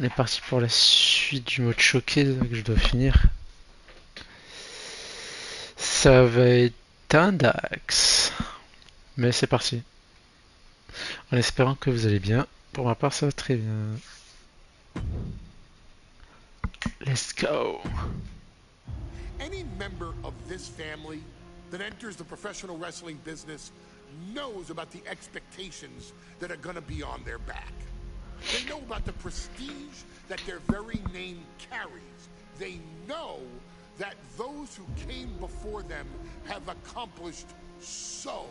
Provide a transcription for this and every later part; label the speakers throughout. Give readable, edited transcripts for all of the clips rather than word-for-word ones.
Speaker 1: On est parti pour la suite du mode choqué que je dois finir. Ça va être un dax. Mais c'est parti. En espérant que vous allez bien. Pour ma part, ça va très bien. Let's go.
Speaker 2: Any member of this family that enters the professional wrestling business knows about the expectations that are going to be on their back. They know about the prestige that their very name carries. They know that those who came before them have accomplished so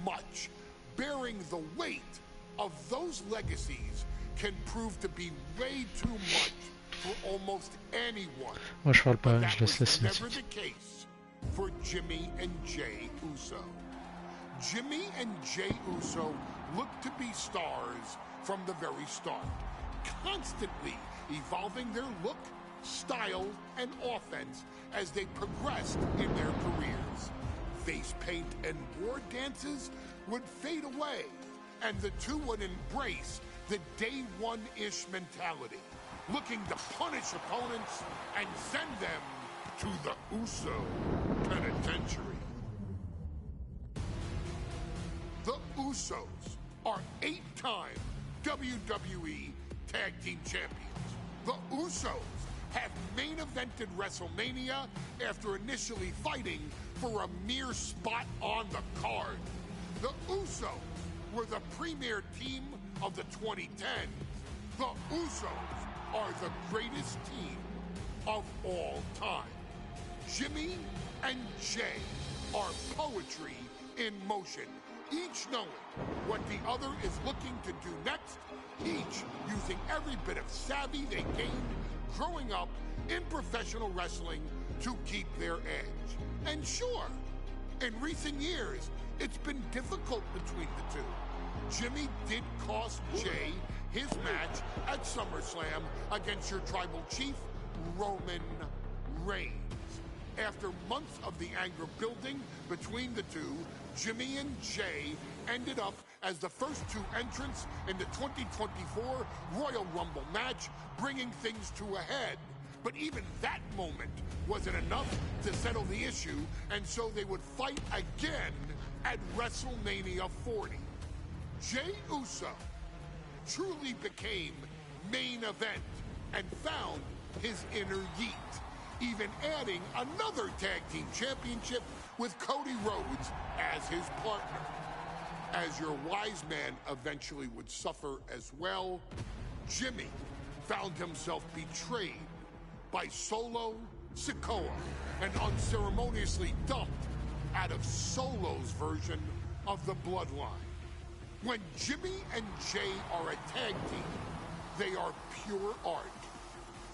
Speaker 2: much. Bearing the weight of those legacies can prove to be way too much for almost anyone.
Speaker 1: Moi je parle pas,
Speaker 2: But that
Speaker 1: je laisse la
Speaker 2: was never
Speaker 1: cinématique.
Speaker 2: the case for Jimmy and Jay Uso. Jimmy and Jay Uso looked to be stars from the very start, constantly evolving their look, style, and offense as they progressed in their careers. Face paint and war dances would fade away, and the two would embrace the day one-ish mentality, looking to punish opponents and send them to the Uso penitentiary. The Usos are 8-time WWE Tag Team Champions. The Usos have main evented WrestleMania after initially fighting for a mere spot on the card. The Usos were the premier team of the 2010s. The Usos are the greatest team of all time. Jimmy and Jay are poetry in motion, each knowing what the other is looking to do next, each using every bit of savvy they gained growing up in professional wrestling to keep their edge. And sure, in recent years, it's been difficult between the two. Jimmy did cost Jay his match at SummerSlam against your tribal chief, Roman Reigns. After months of the anger building between the two, Jimmy and Jay ended up as the first two entrants in the 2024 Royal Rumble match, bringing things to a head. But even that moment wasn't enough to settle the issue, and so they would fight again at WrestleMania 40. Jay Uso truly became main event and found his inner yeet, even adding another tag team championship with Cody Rhodes as his partner. As your wise man eventually would suffer as well, Jimmy found himself betrayed by Solo Sikoa and unceremoniously dumped out of Solo's version of the Bloodline. When Jimmy and Jay are a tag team, they are pure art.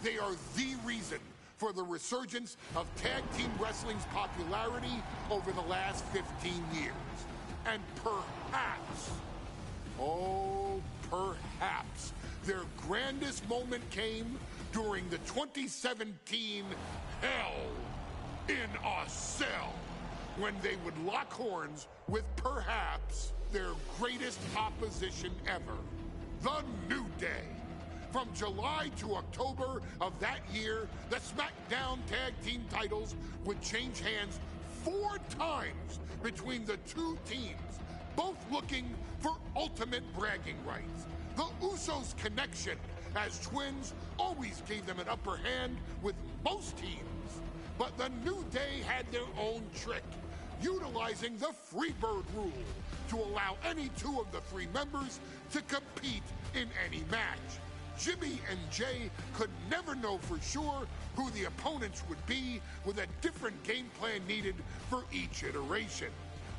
Speaker 2: They are the reason for the resurgence of tag team wrestling's popularity over the last 15 years. And perhaps, oh, perhaps, their grandest moment came during the 2017 Hell in a Cell, when they would lock horns with perhaps their greatest opposition ever, The New Day. From July to October of that year, the SmackDown Tag Team titles would change hands 4 times between the two teams, both looking for ultimate bragging rights. The Usos' connection as twins always gave them an upper hand with most teams. But the New Day had their own trick, utilizing the Freebird rule to allow any two of the 3 members to compete in any match. Jimmy and Jay could never know for sure who the opponents would be, with a different game plan needed for each iteration.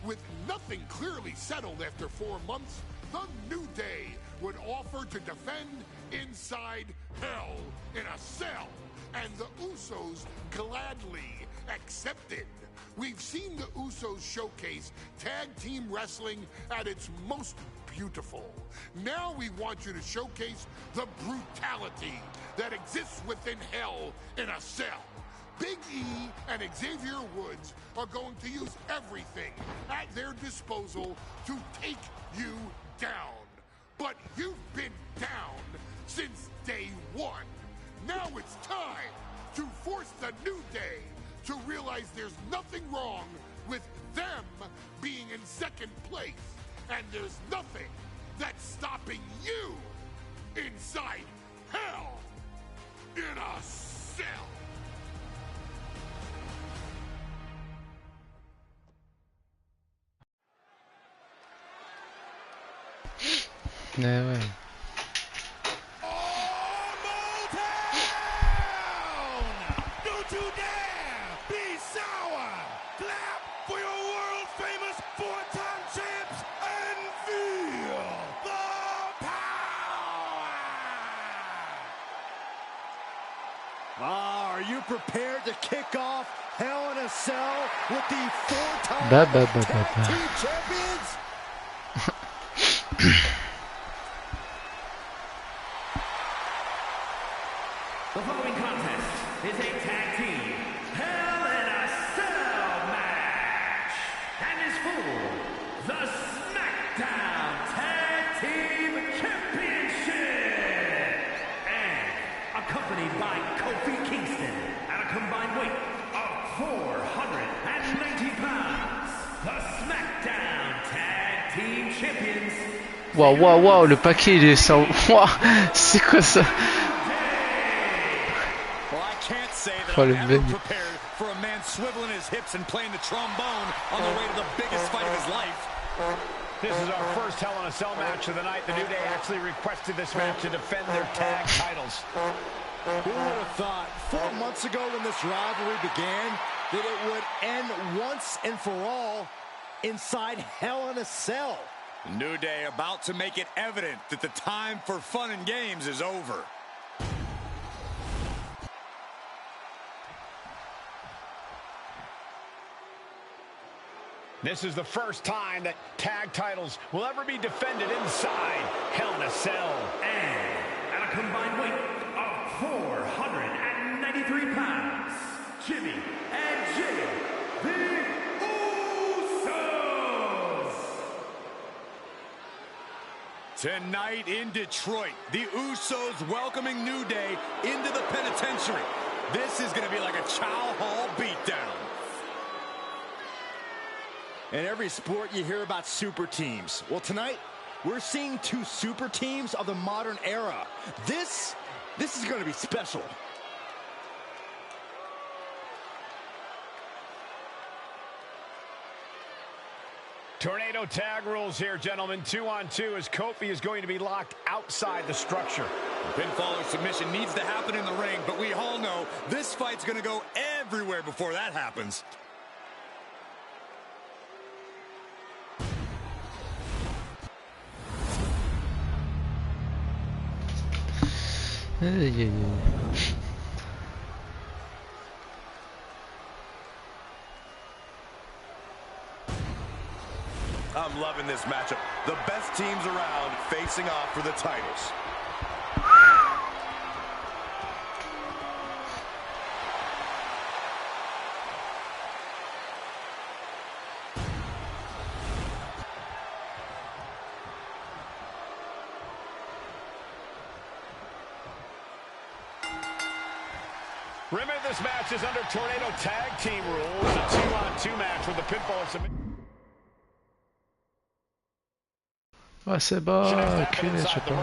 Speaker 2: With nothing clearly settled after 4 months, the New Day would offer to defend inside Hell in a Cell, and the Usos gladly accepted. We've seen the Usos showcase tag team wrestling at its most beautiful. Now we want you to showcase the brutality that exists within Hell in a Cell. Big E and Xavier Woods are going to use everything at their disposal to take you down. But you've been down since day the New Day to realize there's nothing wrong with them being in second place, and there's nothing that's stopping you inside Hell in a Cell.
Speaker 1: Ouais.
Speaker 3: Are you prepared to kick off Hell in a Cell with the four-time tag team champions?
Speaker 4: The following contest is a tag team Hell in a Cell match and is for the SmackDown Tag Team Championship and accompanied by Kofi Kingston at a combined weight of 490 pounds, the SmackDown Tag Team Champions.
Speaker 1: Waouh, le paquet il est ça. Waouh, c'est quoi ça?
Speaker 3: I'm ever prepared for a man swiveling his hips and playing the trombone on the way to the biggest fight of his life.
Speaker 5: This is our first Hell in a Cell match of the night. The New Day actually requested this match to defend their tag titles.
Speaker 3: Who would have thought 4 months ago when this rivalry began that it would end once and for all inside Hell in a Cell?
Speaker 6: The New Day about to make it evident that the time for fun and games is over.
Speaker 5: This is the first time that tag titles will ever be defended inside Hell in a Cell.
Speaker 4: And at a combined weight of 493 pounds, Jimmy and Jay, the Usos.
Speaker 6: Tonight in Detroit, the Usos welcoming New Day into the penitentiary. This is going to be like a Chow Hall beatdown.
Speaker 3: In every sport, you hear about super teams. Well, tonight, we're seeing 2 super teams of the modern era. This is going to be special.
Speaker 5: Tornado tag rules here, gentlemen. 2-on-2 as Kofi is going to be locked outside the structure.
Speaker 6: Pinfall or submission needs to happen in the ring, but we all know this fight's going to go everywhere before that happens.
Speaker 7: I'm loving this matchup. The best teams around facing off for the titles.
Speaker 5: Remember, this match is under Tornado tag team rules. A 2-on-2 match with the pinfall or submission.
Speaker 1: Ouais, c'est bon, culé, je sais pas.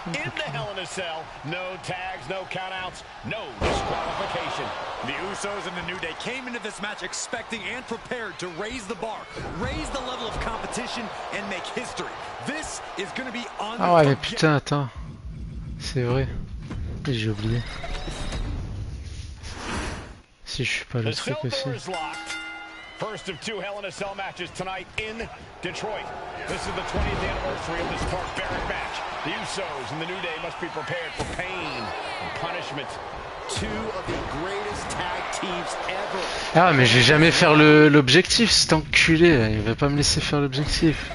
Speaker 5: In the Hell in a Cell, no tags, no countouts, no disqualification.
Speaker 6: The Usos and the New Day came into this match expecting and prepared to raise the bar, raise the level of competition, and make history. This is going to be unforgettable.
Speaker 1: Ah ouais, mais putain, attends. C'est vrai. J'ai oublié. Si je suis pas le truc aussi.
Speaker 5: First of 2 Hell in a Cell matches tonight in Detroit. This is the 20th anniversary of this barbaric match. The Usos and the New Day must be prepared for pain and punishment.
Speaker 3: 2 of the greatest tag teams ever.
Speaker 1: Ah mais je vais jamais faire l'objectif, cet enculé, il va pas me laisser faire l'objectif.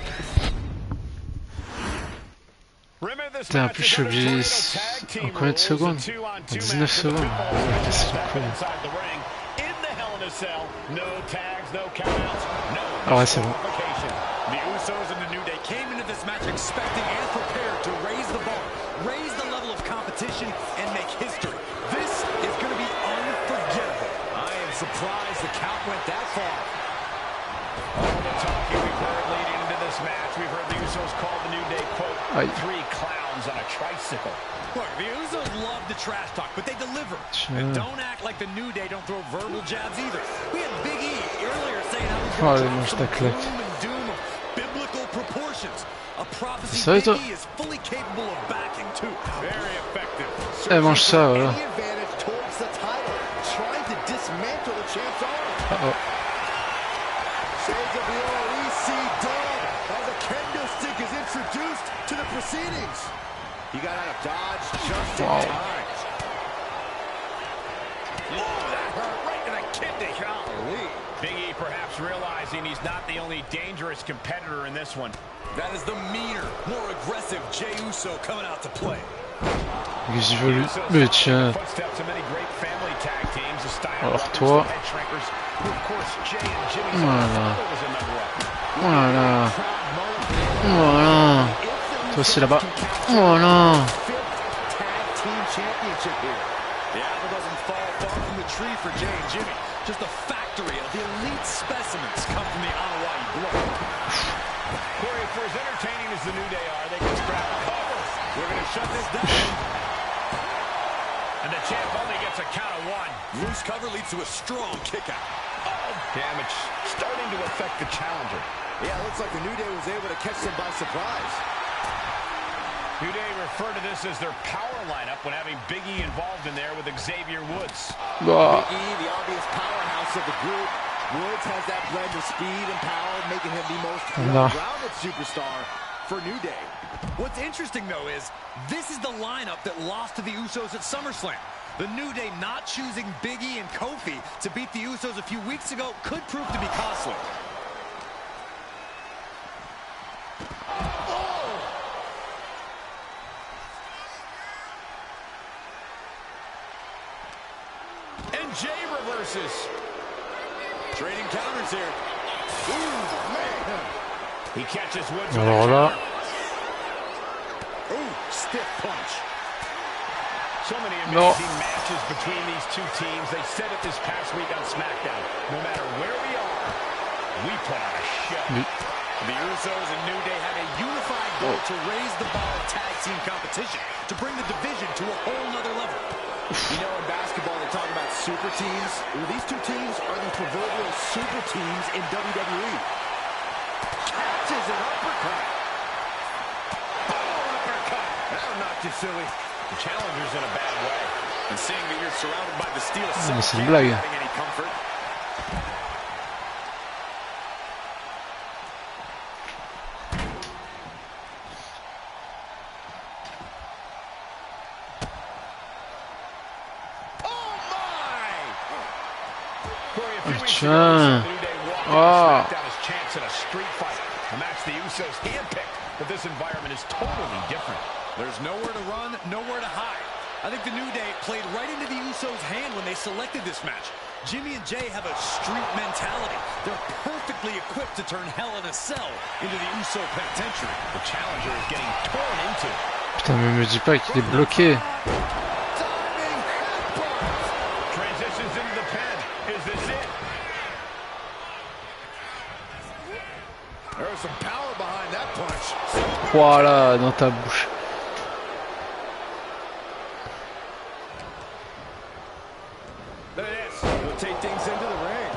Speaker 1: Putain, en plus je suis obligé en combien de secondes? 19 secondes. Ah ouais, c'est bon.
Speaker 6: The Usos and the New Day came into this match expecting and prepared to raise the bar, raise the level of competition, and make history. This is going to be unforgettable.
Speaker 3: surprised the count went that far.
Speaker 5: All the talking we've heard leading into this match, we've heard the Usos call the New Day, quote, three clowns on a tricycle.
Speaker 6: Look, the Usos love the trash talk, but they deliver. And don't act like the New Day don't throw verbal jabs either. We had Big E earlier saying how he's going to drop some gloom and doom of biblical proportions. A prophecy Big E is fully capable of backing, too.
Speaker 5: Very effective.
Speaker 1: Mange ça, voilà.
Speaker 3: Any advantage towards the title, trying to dismantle the champ's arm. Shades of the old EC dub as a kendo stick is introduced to the proceedings. He got out of dodge just in time.
Speaker 5: Oh, that hurt right in the kidney. Golly. Big E perhaps realizing he's not the only dangerous competitor in this one.
Speaker 6: That is the meaner, more aggressive Jey Uso coming out to play.
Speaker 1: Qu'est-ce que je veux le tiens. Alors toi. Voilà. Voilà. Voilà. Toi aussi là-bas. Voilà.
Speaker 6: The apple doesn't fall far from the tree for Jey and Jimmy. Just a factory of the elite specimens come from the Hawaii blood.
Speaker 5: Corey, for as entertaining as the New Day are, they can grab a cover. We're going to shut this down. And the champ only gets a count of one.
Speaker 6: Loose cover leads to a strong kick out.
Speaker 5: Oh, damage starting to affect the challenger.
Speaker 3: Yeah, it looks like the New Day was able to catch them by surprise.
Speaker 5: New Day refer to this as their power lineup when having Big E involved in there with Xavier Woods.
Speaker 3: Big E, the obvious powerhouse of the group. Woods has that blend of speed and power, making him the most well-rounded superstar for New Day.
Speaker 6: What's interesting, though, is this is the lineup that lost to the Usos at SummerSlam. The New Day not choosing Big E and Kofi to beat the Usos a few weeks ago could prove to be costly.
Speaker 5: And Jey reverses.
Speaker 3: Trading counters here. Ooh, man.
Speaker 5: He catches Woods.
Speaker 1: Alors là.
Speaker 3: Ooh, stiff punch.
Speaker 5: So many amazing matches between these two teams. They said it this past week on SmackDown. No matter where we are, we put on a show.
Speaker 6: The Usos and New Day have a unified goal to raise the bar of tag team competition, to bring the division to a whole nother level.
Speaker 3: You know, in basketball, they talk about super teams. Well, these two teams are the proverbial super teams in WWE. Catches an uppercut.
Speaker 5: Oh, uppercut. That'll knock you silly. The challenger's in a bad way.
Speaker 6: And seeing that you're surrounded by the steel
Speaker 1: Mais
Speaker 6: set
Speaker 1: c'est une
Speaker 6: can't
Speaker 1: blague.
Speaker 6: be having any comfort.
Speaker 1: Tiens. Oh.
Speaker 5: A match the Usos handpicked, but this environment is totally different.
Speaker 6: There's nowhere to run, nowhere to hide. I think the New Day played right into the Usos' hand when they selected this match. Jimmy and Jey have a street mentality. They're perfectly equipped to turn Hell in a Cell into the Uso penitentiary.
Speaker 5: The challenger is getting torn into.
Speaker 1: Putain, mais me dis pas qu'il est bloqué.
Speaker 5: Transitions into the pen. Is this it?
Speaker 3: There's some power behind that punch.
Speaker 1: Voilà, dans ta bouche.
Speaker 5: Look at this. We'll take things into the ring.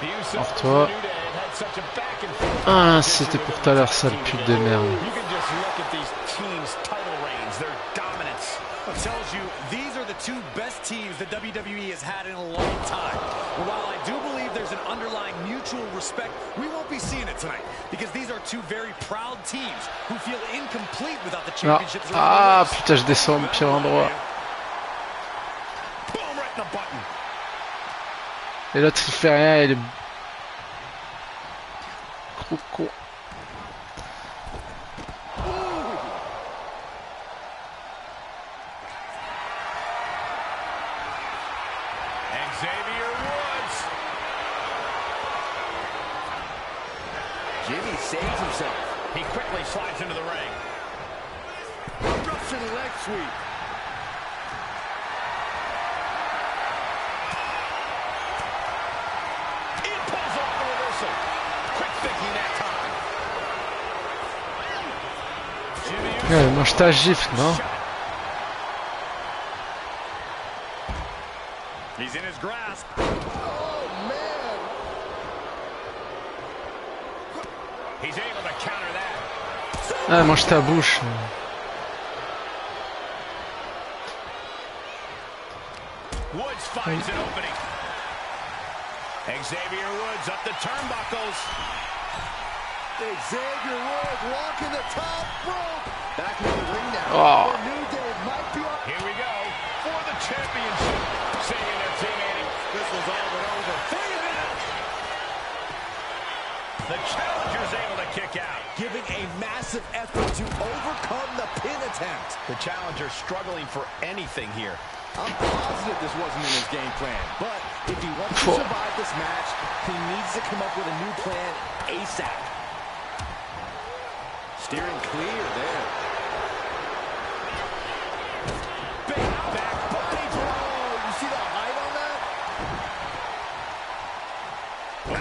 Speaker 5: The Usos
Speaker 1: Alors toi.
Speaker 5: and the New Day have had such a back and forth.
Speaker 1: Ah, c'était pour tout à l'heure, sale pute de merde.
Speaker 5: You can just look at these teams' title reigns, their dominance.
Speaker 6: It tells you these are the two best teams that WWE has had in a long time. And while I do believe there's an underlying mutual respect, we won't be seeing it tonight because these are two very proud teams who feel incomplete without the championships.
Speaker 1: Ah, putain, je descends au pire endroit.
Speaker 5: Boom, right in the button.
Speaker 1: Et l'autre il fait rien, il est trop con.
Speaker 5: Xavier Woods.
Speaker 3: Jimmy saves himself.
Speaker 5: He quickly slides into the ring.
Speaker 3: Russian leg sweep.
Speaker 1: Ouais, mange ta gifle, non?
Speaker 6: He's in his grasp.
Speaker 3: Oh, man.
Speaker 5: He's able to counter that.
Speaker 1: Ah, mange ta bouche.
Speaker 5: Woods finds an opening. Xavier Woods up the turnbuckles.
Speaker 3: Xavier Woods walking the top rope. Back in the ring now.
Speaker 1: Oh.
Speaker 3: The New Day might be on.
Speaker 5: Here we go for the championship. Saying their teammating.
Speaker 3: This was all but over.
Speaker 5: The challenger's able to kick out.
Speaker 3: Giving a massive effort to overcome the pin attempt.
Speaker 5: The challenger struggling for anything here.
Speaker 3: I'm positive this wasn't in his game plan, but if he wants to survive this match, he needs to come up with a new plan ASAP. Steering clear there. Big back body blow. You see the height on that?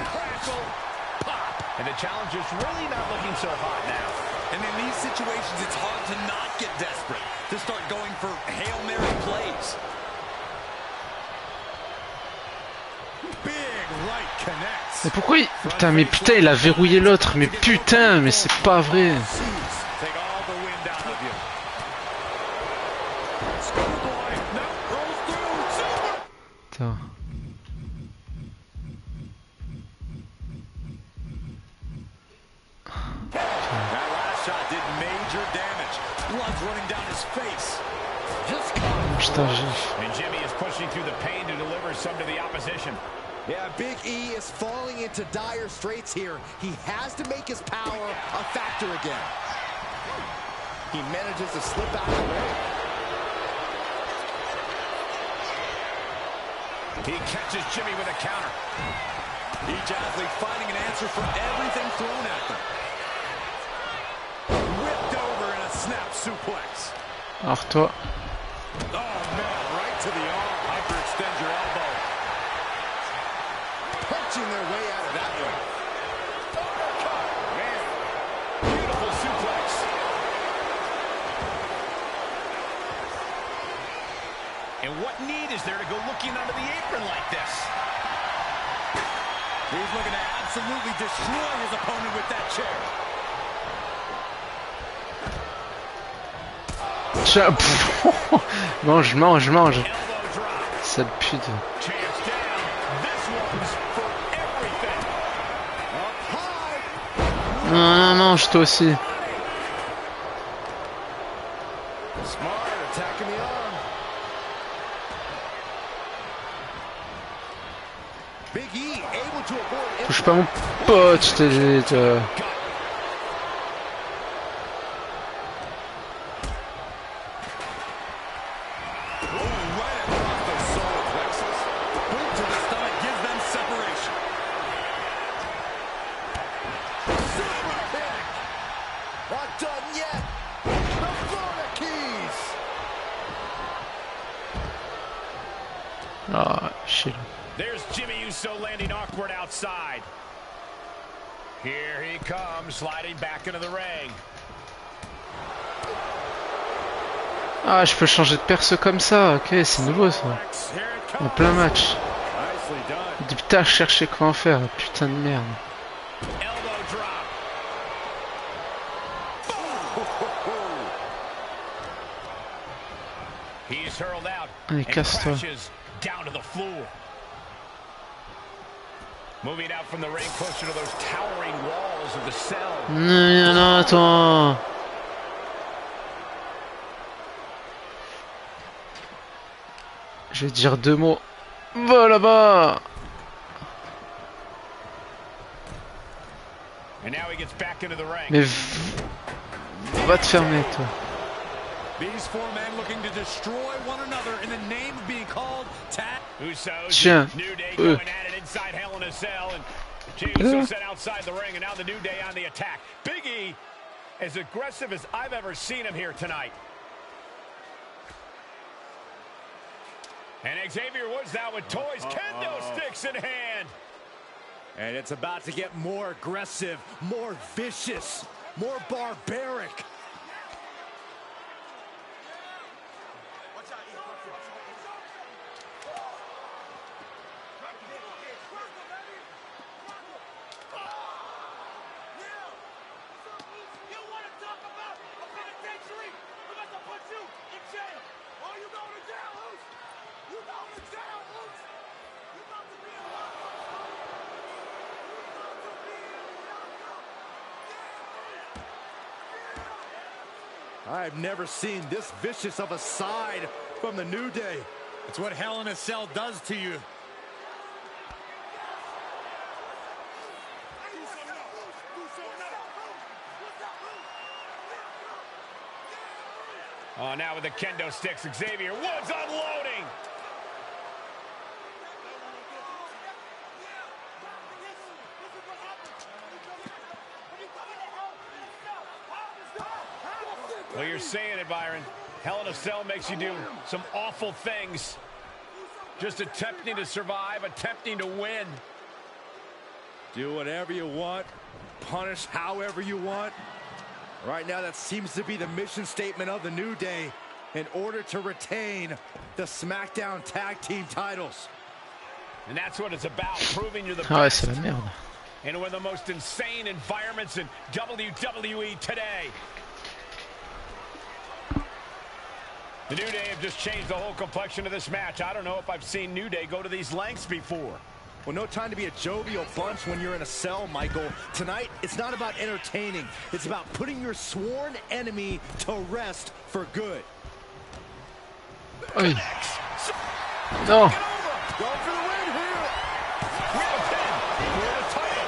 Speaker 5: Crackle. Pop. And the challenger's really not looking so hot now.
Speaker 6: And in these situations, it's hard to not get desperate, to start going for Hail Mary plays. Big right connects.
Speaker 1: Mais pourquoi il... Putain, mais putain, il a verrouillé l'autre. Mais putain, mais c'est pas vrai.
Speaker 5: Take all the wind out of you.
Speaker 1: Putain.
Speaker 6: That last shot did major damage. Blood's running down his face.
Speaker 3: Just
Speaker 1: Mange ta gifle.
Speaker 5: And Jimmy is pushing through the pain to deliver some to the opposition.
Speaker 3: Yeah, Big E is falling into dire straits here. He has to make his power a factor again. He manages to slip out of the way.
Speaker 5: He catches Jimmy with a counter.
Speaker 6: Each athlete finding an answer for everything thrown at them. Whipped over in a snap suplex.
Speaker 1: Alors toi.
Speaker 6: Oh man, right to the arm. Hyperextend your elbow.
Speaker 3: Punching their way out of that one.
Speaker 5: Man, beautiful suplex. And what need is there to go looking under the apron like this?
Speaker 6: He's looking to absolutely destroy his opponent with that chair.
Speaker 1: Mange, mange, mange.
Speaker 5: Elbow drop.
Speaker 1: Sale pute.
Speaker 5: Chance down. This one's for everything.
Speaker 3: Up high.
Speaker 1: Non, non, non, je toi aussi.
Speaker 3: Smart, attacking the arm. Big E able to avoid.
Speaker 1: Touche pas mon pote, je t'ai dit, toi.
Speaker 6: Right across the solar plexus. Boot to the stomach gives them separation.
Speaker 3: Super kick. Not done yet. The Florida Keys.
Speaker 1: Ah, shit.
Speaker 5: There's Jimmy Uso landing awkward outside. Here he comes, sliding back into the ring.
Speaker 1: Ah, je peux changer de perso comme ça. Ok, c'est nouveau ça.
Speaker 5: Here it
Speaker 1: En
Speaker 5: comes.
Speaker 1: plein match.
Speaker 5: Nicely done.
Speaker 1: Je dis putain, je cherchais comment faire. Putain de merde.
Speaker 5: Elbow drop. He's hurled out
Speaker 1: Allez,
Speaker 5: and
Speaker 1: casse-toi.
Speaker 5: crashes down to the floor. Moving out from the ring closer to those towering walls of the cell.
Speaker 1: Non, non, attends. Je vais dire deux mots. Va là-bas.
Speaker 5: And now he gets back into the ring.
Speaker 1: Mais va te fermer, toi.
Speaker 6: These four men looking to destroy one another in the name of being called tag.
Speaker 5: Usos,
Speaker 1: Tiens.
Speaker 5: New Day going at it inside Hell in a Cell, and Jey Uso set outside the ring, and now the New Day on the attack. Big E, as aggressive as I've ever seen him here tonight. And Xavier Woods now with toys, kendo sticks in hand.
Speaker 3: And it's about to get more aggressive, more vicious, more barbaric. I've never seen this vicious of a side from the New Day.
Speaker 6: It's what Hell in a Cell does to you.
Speaker 5: Oh, now with the kendo sticks, Xavier Woods unloading. Well, you're saying it, Byron. Hell in a Cell makes you do some awful things. Just attempting to survive, attempting to win.
Speaker 3: Do whatever you want, punish however you want. Right now, that seems to be the mission statement of the New Day in order to retain the SmackDown Tag Team titles.
Speaker 5: And that's what it's about, proving you're the
Speaker 1: Ah ouais,
Speaker 5: best.
Speaker 1: c'est la merde.
Speaker 5: In one of the most insane environments in WWE today. The New Day have just changed the whole complexion of this match. I don't know if I've seen New Day go to these lengths before.
Speaker 3: Well, no time to be a jovial bunch when you're in a cell, Michael. Tonight, it's not about entertaining. It's about putting your sworn enemy to rest for good.
Speaker 1: Oi. Non.
Speaker 3: Going for the win here.
Speaker 5: We have a pin for the title.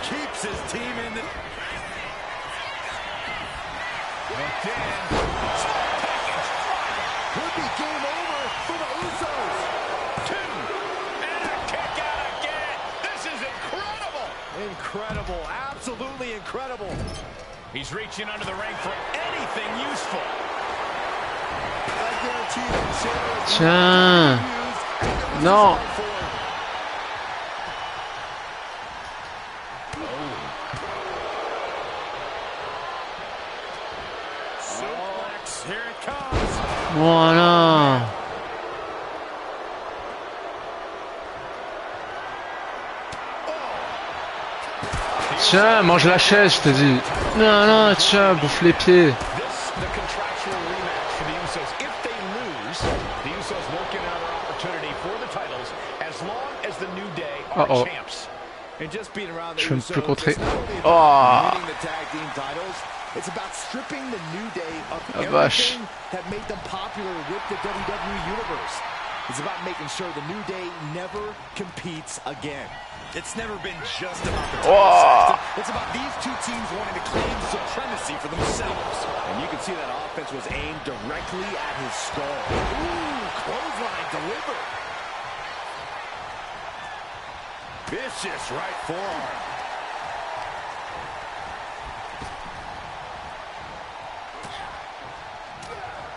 Speaker 3: Keeps his team in the... Could be game over for the Usos.
Speaker 5: And a kick out again. This is incredible.
Speaker 3: Incredible, absolutely incredible.
Speaker 5: He's reaching under the ring for anything useful.
Speaker 3: I guarantee that
Speaker 1: Tiens. Non.
Speaker 3: Suplex, here it comes.
Speaker 1: Voilà. Tiens, mange la chaise, je te dis. Non, non, tiens, bouffe les pieds.
Speaker 5: This, the contractual rematch for the Usos. If they lose, the Usos won't get another opportunity for the titles as long as the New Day are
Speaker 1: Uh-oh.
Speaker 5: champs.
Speaker 3: And just being around the
Speaker 1: Je ne peux
Speaker 3: Usos,
Speaker 1: contrer.
Speaker 3: it's not only
Speaker 1: Oh.
Speaker 3: about winning the tag team titles, it's about stripping the New Day of
Speaker 1: Ah, vache.
Speaker 3: everything that made them popular with the WWE Universe. It's about making sure the New Day never competes again.
Speaker 6: It's never been just about the
Speaker 1: Oh.
Speaker 6: title. It's about these two teams wanting to claim supremacy for themselves.
Speaker 3: And you can see that offense was aimed directly at his skull. Ooh, clothesline delivered. Vicious right forearm.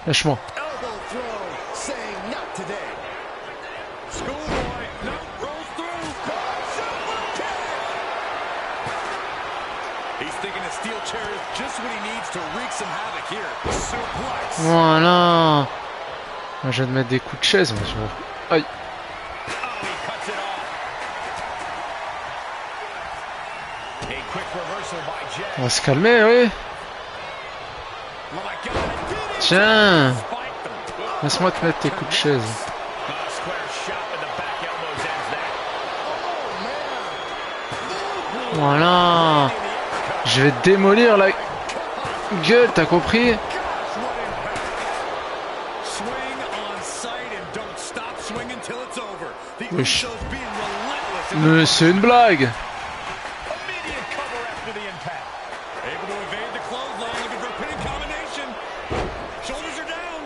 Speaker 1: Lâche-moi.
Speaker 3: Elbow throw, saying not today.
Speaker 6: Schoolboy, no, rolls through. He's thinking a steel chair is just what he needs to wreak some havoc here. Suplex.
Speaker 1: Voilà. Moi, je vais te mettre des coups de chaise, moi, je m'en fous. Aïe.
Speaker 5: Oh, he cuts it off. A quick reversal by Jay.
Speaker 1: On va se calmer, oui.
Speaker 5: Oh my God.
Speaker 1: Tiens.
Speaker 5: Spiked them.
Speaker 1: Laisse-moi te mettre tes coups de chaise.
Speaker 5: Oh, square shot with the back elbows ends that.
Speaker 1: Voilà. Je vais te démolir la gueule, t'as compris?
Speaker 6: Swing on sight and don't stop swinging till it's over. The
Speaker 1: Wesh.
Speaker 6: Usos being relentless in
Speaker 1: Mais c'est une blague.
Speaker 5: Immediate cover after the impact.
Speaker 6: able to evade the clothesline, looking for a pinning combination. Shoulders are down.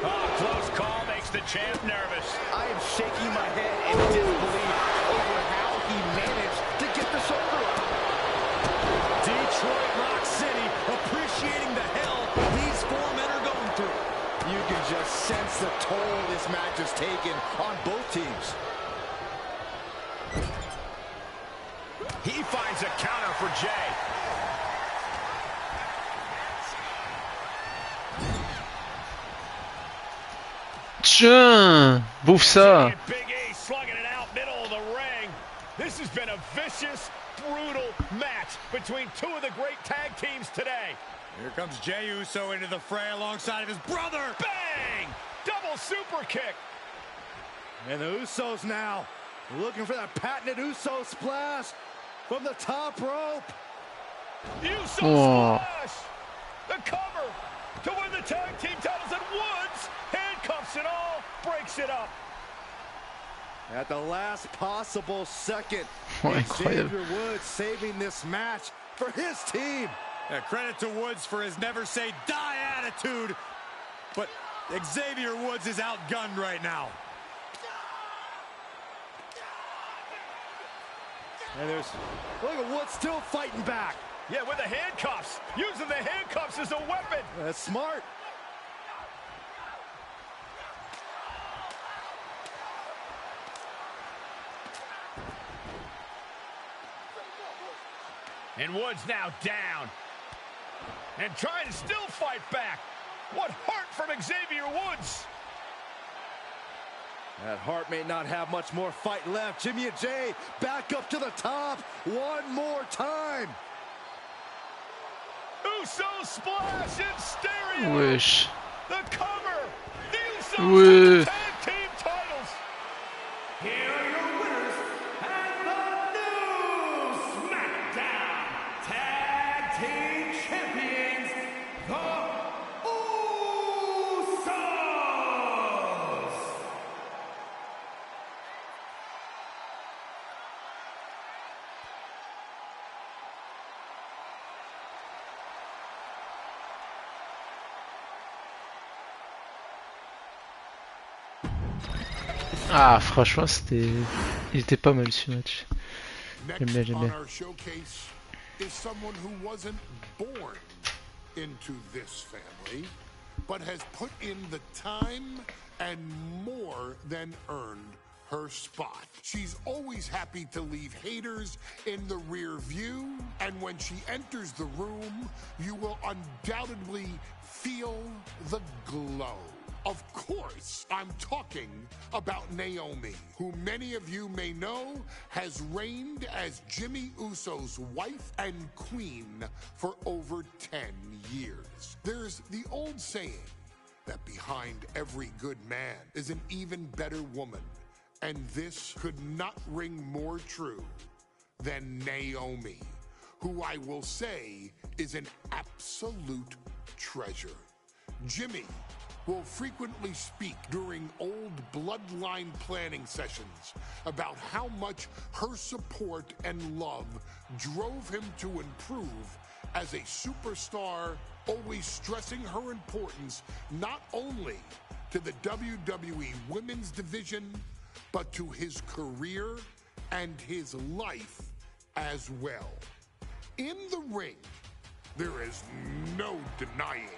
Speaker 5: Oh, close call makes the champ nervous.
Speaker 3: I am shaking my head in disbelief over how he managed to get the shoulder up.
Speaker 6: Detroit Rock City appreciating the hell these four men are going through.
Speaker 3: You can just sense the toll this match has taken on both teams.
Speaker 5: He finds a counter for Jay.
Speaker 1: Tiens, bouffe ça.
Speaker 5: Big E slugging it out middle of the ring. This has been a vicious, brutal match between two of the great tag teams today.
Speaker 6: Here comes Jey Uso into the fray alongside of his brother.
Speaker 5: Bang! Double super kick.
Speaker 3: And the Usos now looking for that patented Uso splash from the top rope.
Speaker 5: Uso splash. The cover to win the tag team titles, and Woods handcuffs it all, breaks it up.
Speaker 3: At the last possible second,
Speaker 1: Incroyable.
Speaker 3: Xavier Woods saving this match for his team.
Speaker 6: Credit to Woods for his never say die attitude, but Xavier Woods is outgunned right now.
Speaker 3: And look at Woods still fighting back.
Speaker 5: Yeah, with the handcuffs. Using the handcuffs as a weapon.
Speaker 3: That's smart.
Speaker 5: And Woods now down. And trying to still fight back. What heart from Xavier Woods.
Speaker 3: That Hart may not have much more fight left. Jimmy and Jay back up to the top one more time.
Speaker 5: Uso splash in stereo.
Speaker 1: Wesh.
Speaker 5: The cover. The Usos
Speaker 1: Ouais.
Speaker 5: tag team titles.
Speaker 4: Here are your winners and the new SmackDown Tag Team Champions, the Usos!
Speaker 1: Ah, franchement, il était pas mal ce match. J'aime bien,
Speaker 2: Next
Speaker 1: j'aime
Speaker 2: on
Speaker 1: bien.
Speaker 2: our showcase is someone who wasn't born into this family, but has put in the time and more than earned her spot. She's always happy to leave haters in the rear view, and when she enters the room, you will undoubtedly feel the glow. Of course, I'm talking about Naomi, who many of you may know has reigned as Jimmy Uso's wife and queen for over 10 years. There's the old saying that behind every good man is an even better woman, and this could not ring more true than Naomi, who I will say is an absolute treasure. Jimmy will frequently speak during old bloodline planning sessions about how much her support and love drove him to improve as a superstar, always stressing her importance not only to the WWE Women's Division, but to his career and his life as well. In the ring, there is no denying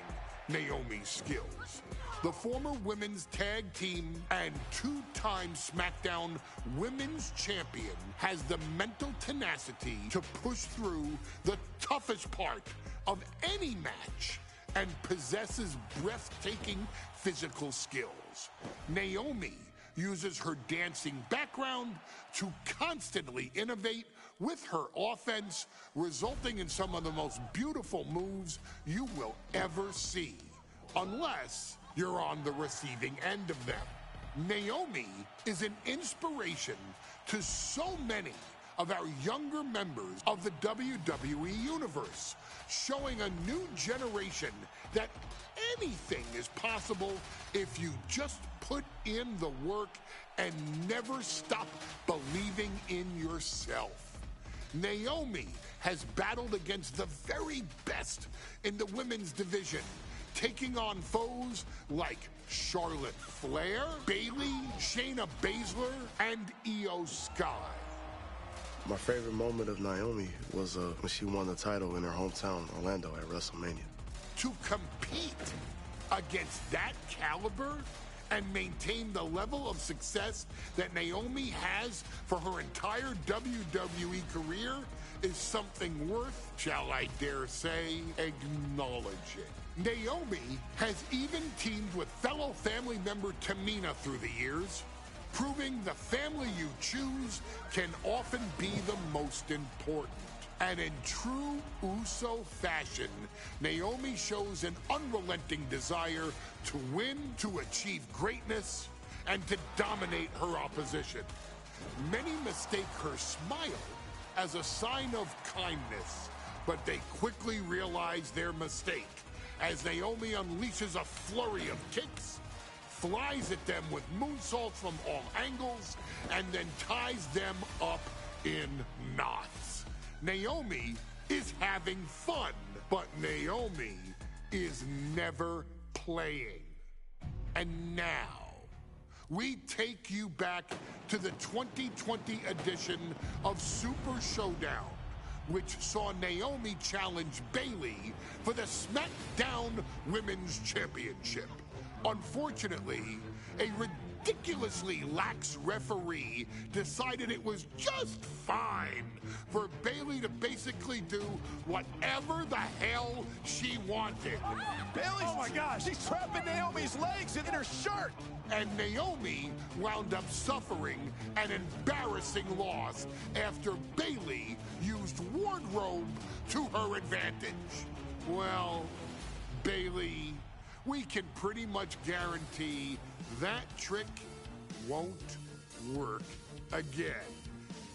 Speaker 2: Naomi's skills. The former women's tag team and two-time SmackDown Women's Champion has the mental tenacity to push through the toughest part of any match and possesses breathtaking physical skills. Naomi uses her dancing background to constantly innovate with her offense, resulting in some of the most beautiful moves you will ever see, unless you're on the receiving end of them. Naomi is an inspiration to so many of our younger members of the WWE Universe, showing a new generation that anything is possible if you just put in the work and never stop believing in yourself. Naomi has battled against the very best in the women's division, taking on foes like Charlotte Flair, Bayley, Shayna Baszler, and Io Sky.
Speaker 8: My favorite moment of Naomi was when she won the title in her hometown, Orlando, at WrestleMania.
Speaker 2: To compete against that caliber and maintain the level of success that Naomi has for her entire WWE career is something worth, shall I dare say, acknowledging. Naomi has even teamed with fellow family member Tamina through the years, proving the family you choose can often be the most important. And in true Uso fashion, Naomi shows an unrelenting desire to win, to achieve greatness, and to dominate her opposition. Many mistake her smile as a sign of kindness, but they quickly realize their mistake as Naomi unleashes a flurry of kicks, flies at them with moonsaults from all angles, and then ties them up in knots. Naomi is having fun, but Naomi is never playing. And now, we take you back to the 2020 edition of Super Showdown, which saw Naomi challenge Bayley for the SmackDown Women's Championship. Unfortunately, a ridiculously lax referee decided it was just fine for Bayley to basically do whatever the hell she wanted.
Speaker 3: Bayley, oh my gosh, she's trapping Naomi's legs in her shirt.
Speaker 2: And Naomi wound up suffering an embarrassing loss after Bayley used wardrobe to her advantage. Well, Bayley, we can pretty much guarantee that trick won't work again.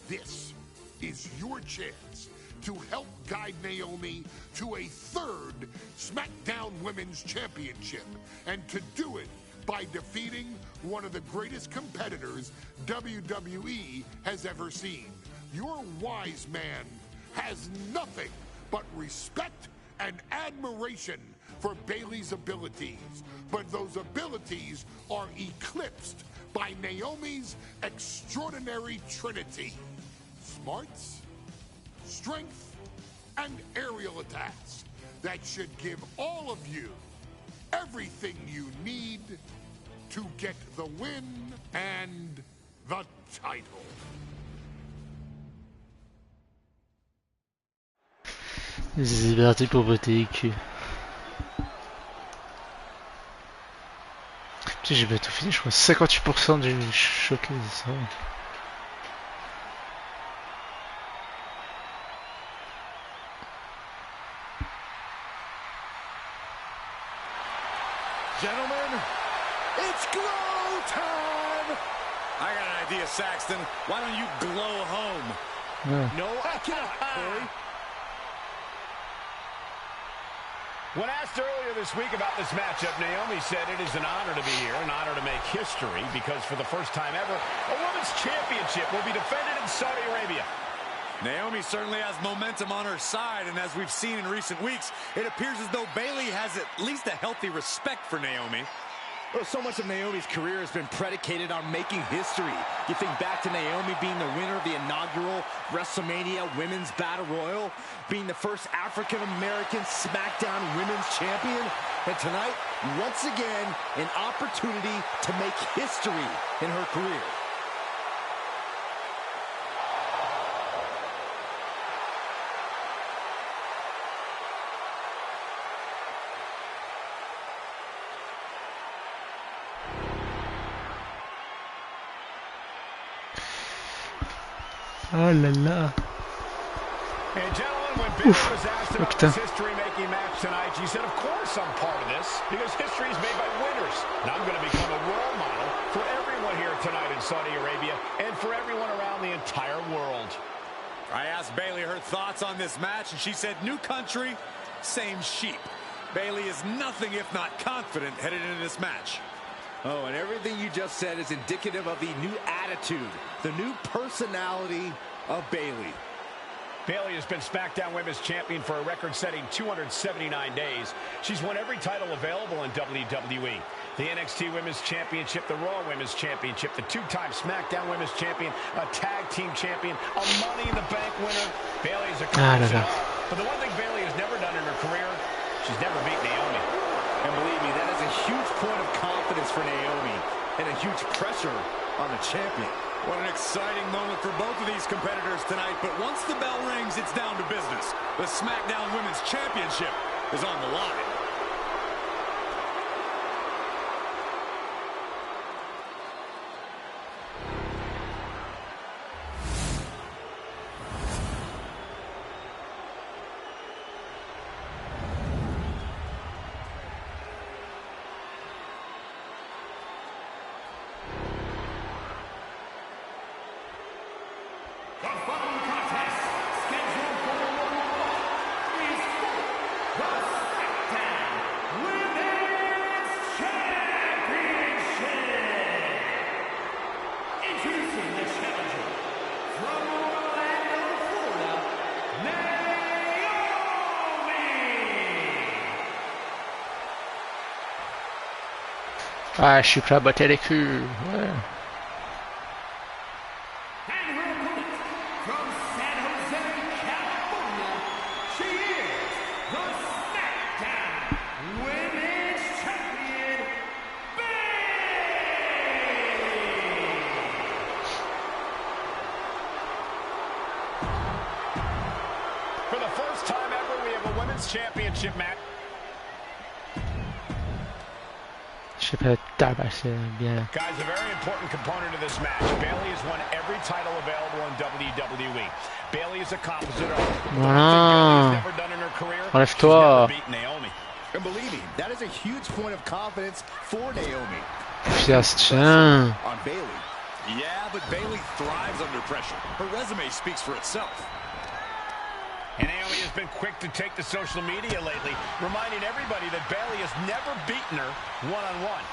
Speaker 2: This is your chance to help guide Naomi to a third SmackDown Women's Championship, and to do it by defeating one of the greatest competitors WWE has ever seen. Your wise man has nothing but respect and admiration for Bayley's abilities, but those abilities are eclipsed by Naomi's extraordinary trinity: smarts, strength, and aerial attacks that should give all of you everything you need to get the win and the title.
Speaker 1: C'est parti pour wwe2k. Putain, j'ai bientôt fini, je crois. 58% du showcase, ça va.
Speaker 3: Gentlemen, it's glow time!
Speaker 6: I got an idea, Saxton. Why don't you glow home?
Speaker 1: Yeah.
Speaker 3: No, I cannot, Corey.
Speaker 5: When asked earlier this week about this matchup, Naomi said it is an honor to be here, an honor to make history, because for the first time ever, a women's championship will be defended in Saudi Arabia.
Speaker 6: Naomi certainly has momentum on her side, and as we've seen in recent weeks, it appears as though Bayley has at least a healthy respect for Naomi.
Speaker 3: Well, so much of Naomi's career has been predicated on making history. You think back to Naomi being the winner of the inaugural WrestleMania Women's Battle Royal, being the first African-American SmackDown Women's Champion, and tonight, once again, an opportunity to make history in her career.
Speaker 1: Oh là là.
Speaker 5: And gentlemen, when Bayley was asked about this history-making match tonight, she said, of course I'm part of this, because history is made by winners. And I'm going to become a role model for everyone here tonight in Saudi Arabia, and for everyone around the entire world.
Speaker 6: I asked Bayley her thoughts on this match, and she said, new country, same sheep. Bayley is nothing if not confident headed into this match.
Speaker 3: Oh, and everything you just said is indicative of the new attitude, the new personality of Bayley.
Speaker 5: Bayley has been SmackDown Women's Champion for a record-setting 279 days. She's won every title available in WWE. The NXT Women's Championship, the Raw Women's Championship, the two-time SmackDown Women's Champion, a Tag Team Champion, a Money in the Bank winner. Bayley's accomplished it all. But the one thing Bayley has never done in her career, she's never beat Naomi.
Speaker 3: And believe me, that is a huge point of confidence for Naomi and a huge pressure on the champion.
Speaker 6: What an exciting moment for both of these competitors tonight, but once the bell rings, it's down to business. The SmackDown Women's Championship is on the line.
Speaker 1: Ah, je suis prêt à botter les culs. Ouais.
Speaker 4: And her opponent from San Jose, California, she is the SmackDown Women's Champion,
Speaker 5: For the first time ever, we have a women's championship match.
Speaker 1: Je sais pas, tabasser bien là.
Speaker 5: Guys, a very important component of this match. Bayley has won every title available in WWE. Bayley is a composite of
Speaker 1: Voilà.
Speaker 5: never done in her career.
Speaker 1: Enlève-toi.
Speaker 3: Naomi. And believe me, that is a huge point of confidence for Naomi.
Speaker 1: Fias, tiens.
Speaker 3: On Bayley.
Speaker 6: Yeah, but Bayley thrives under pressure. Her resume speaks for itself.
Speaker 5: And Naomi has been quick to take to social media lately, reminding everybody that Bayley has never beaten her one-on-one.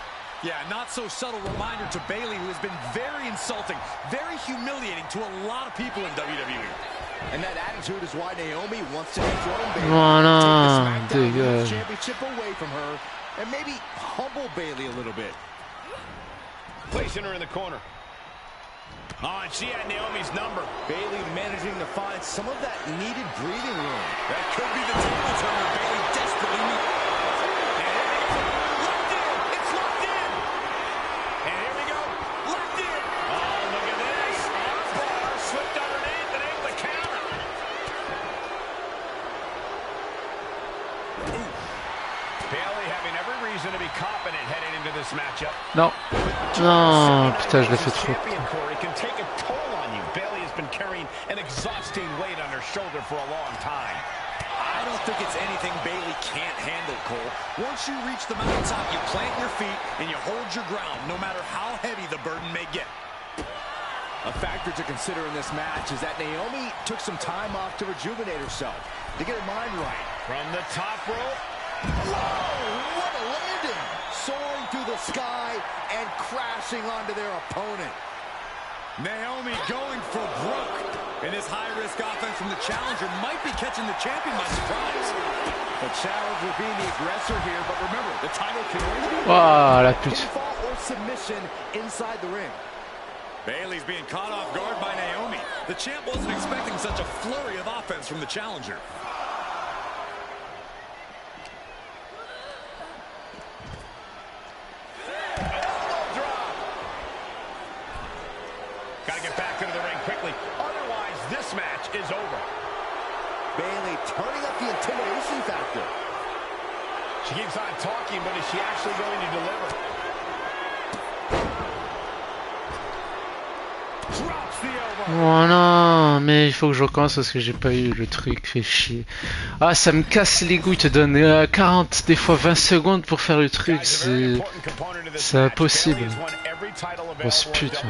Speaker 6: Yeah, not so subtle reminder to Bayley, who has been very insulting, very humiliating to a lot of people in WWE.
Speaker 3: And that attitude is why Naomi wants to dethrone Bayley.
Speaker 1: Oh non,
Speaker 3: take the SmackDown
Speaker 1: dégage.
Speaker 3: Women's Championship away from her and maybe humble Bayley a little bit.
Speaker 5: Placing her in the corner. Oh, and she had Naomi's number.
Speaker 3: Bayley managing to find some of that needed breathing room.
Speaker 6: That could be the table turner Bayley desperately needs.
Speaker 5: And here we go. Locked in. It's locked in. And here we go. Locked in. Oh, look at this. Armbar slipped underneath and able to counter. Ooh. Bayley having every reason to be confident heading into this matchup.
Speaker 1: Non. Non, putain, je l'ai fait trop.
Speaker 5: Can take a toll on you. Bayley has been carrying an exhausting weight on her shoulder for a long time.
Speaker 6: I don't think it's anything Bayley can't handle, Cole. Once you reach the mountaintop, you plant your feet and you hold your ground, no matter how heavy the burden may get.
Speaker 3: A factor to consider in this match is that Naomi took some time off to rejuvenate herself, to get her mind right.
Speaker 5: From the top rope.
Speaker 3: Whoa, what a landing! Soaring through the sky and crashing onto their opponent.
Speaker 6: Naomi going for broke. And this high-risk offense from the challenger might be catching the champion by surprise.
Speaker 3: The challenger being the aggressor here, but remember, the title can only be
Speaker 1: Waouh, la pute.
Speaker 3: pinfall or submission inside the ring.
Speaker 6: Bayley's being caught off guard by Naomi. The champ wasn't expecting such a flurry of offense from the challenger.
Speaker 5: Got to get back into the ring quickly. Otherwise, this match is over.
Speaker 3: Bayley turning up the intimidation factor.
Speaker 5: She keeps on talking, but is she actually going to deliver? Drops the elbow.
Speaker 1: Oh non, mais il faut que je recommence parce que j'ai pas eu le truc, fait chier. Ah, ça me casse les couilles, te donne 40, des fois 20 secondes pour faire le truc, c'est impossible. Grosse pute.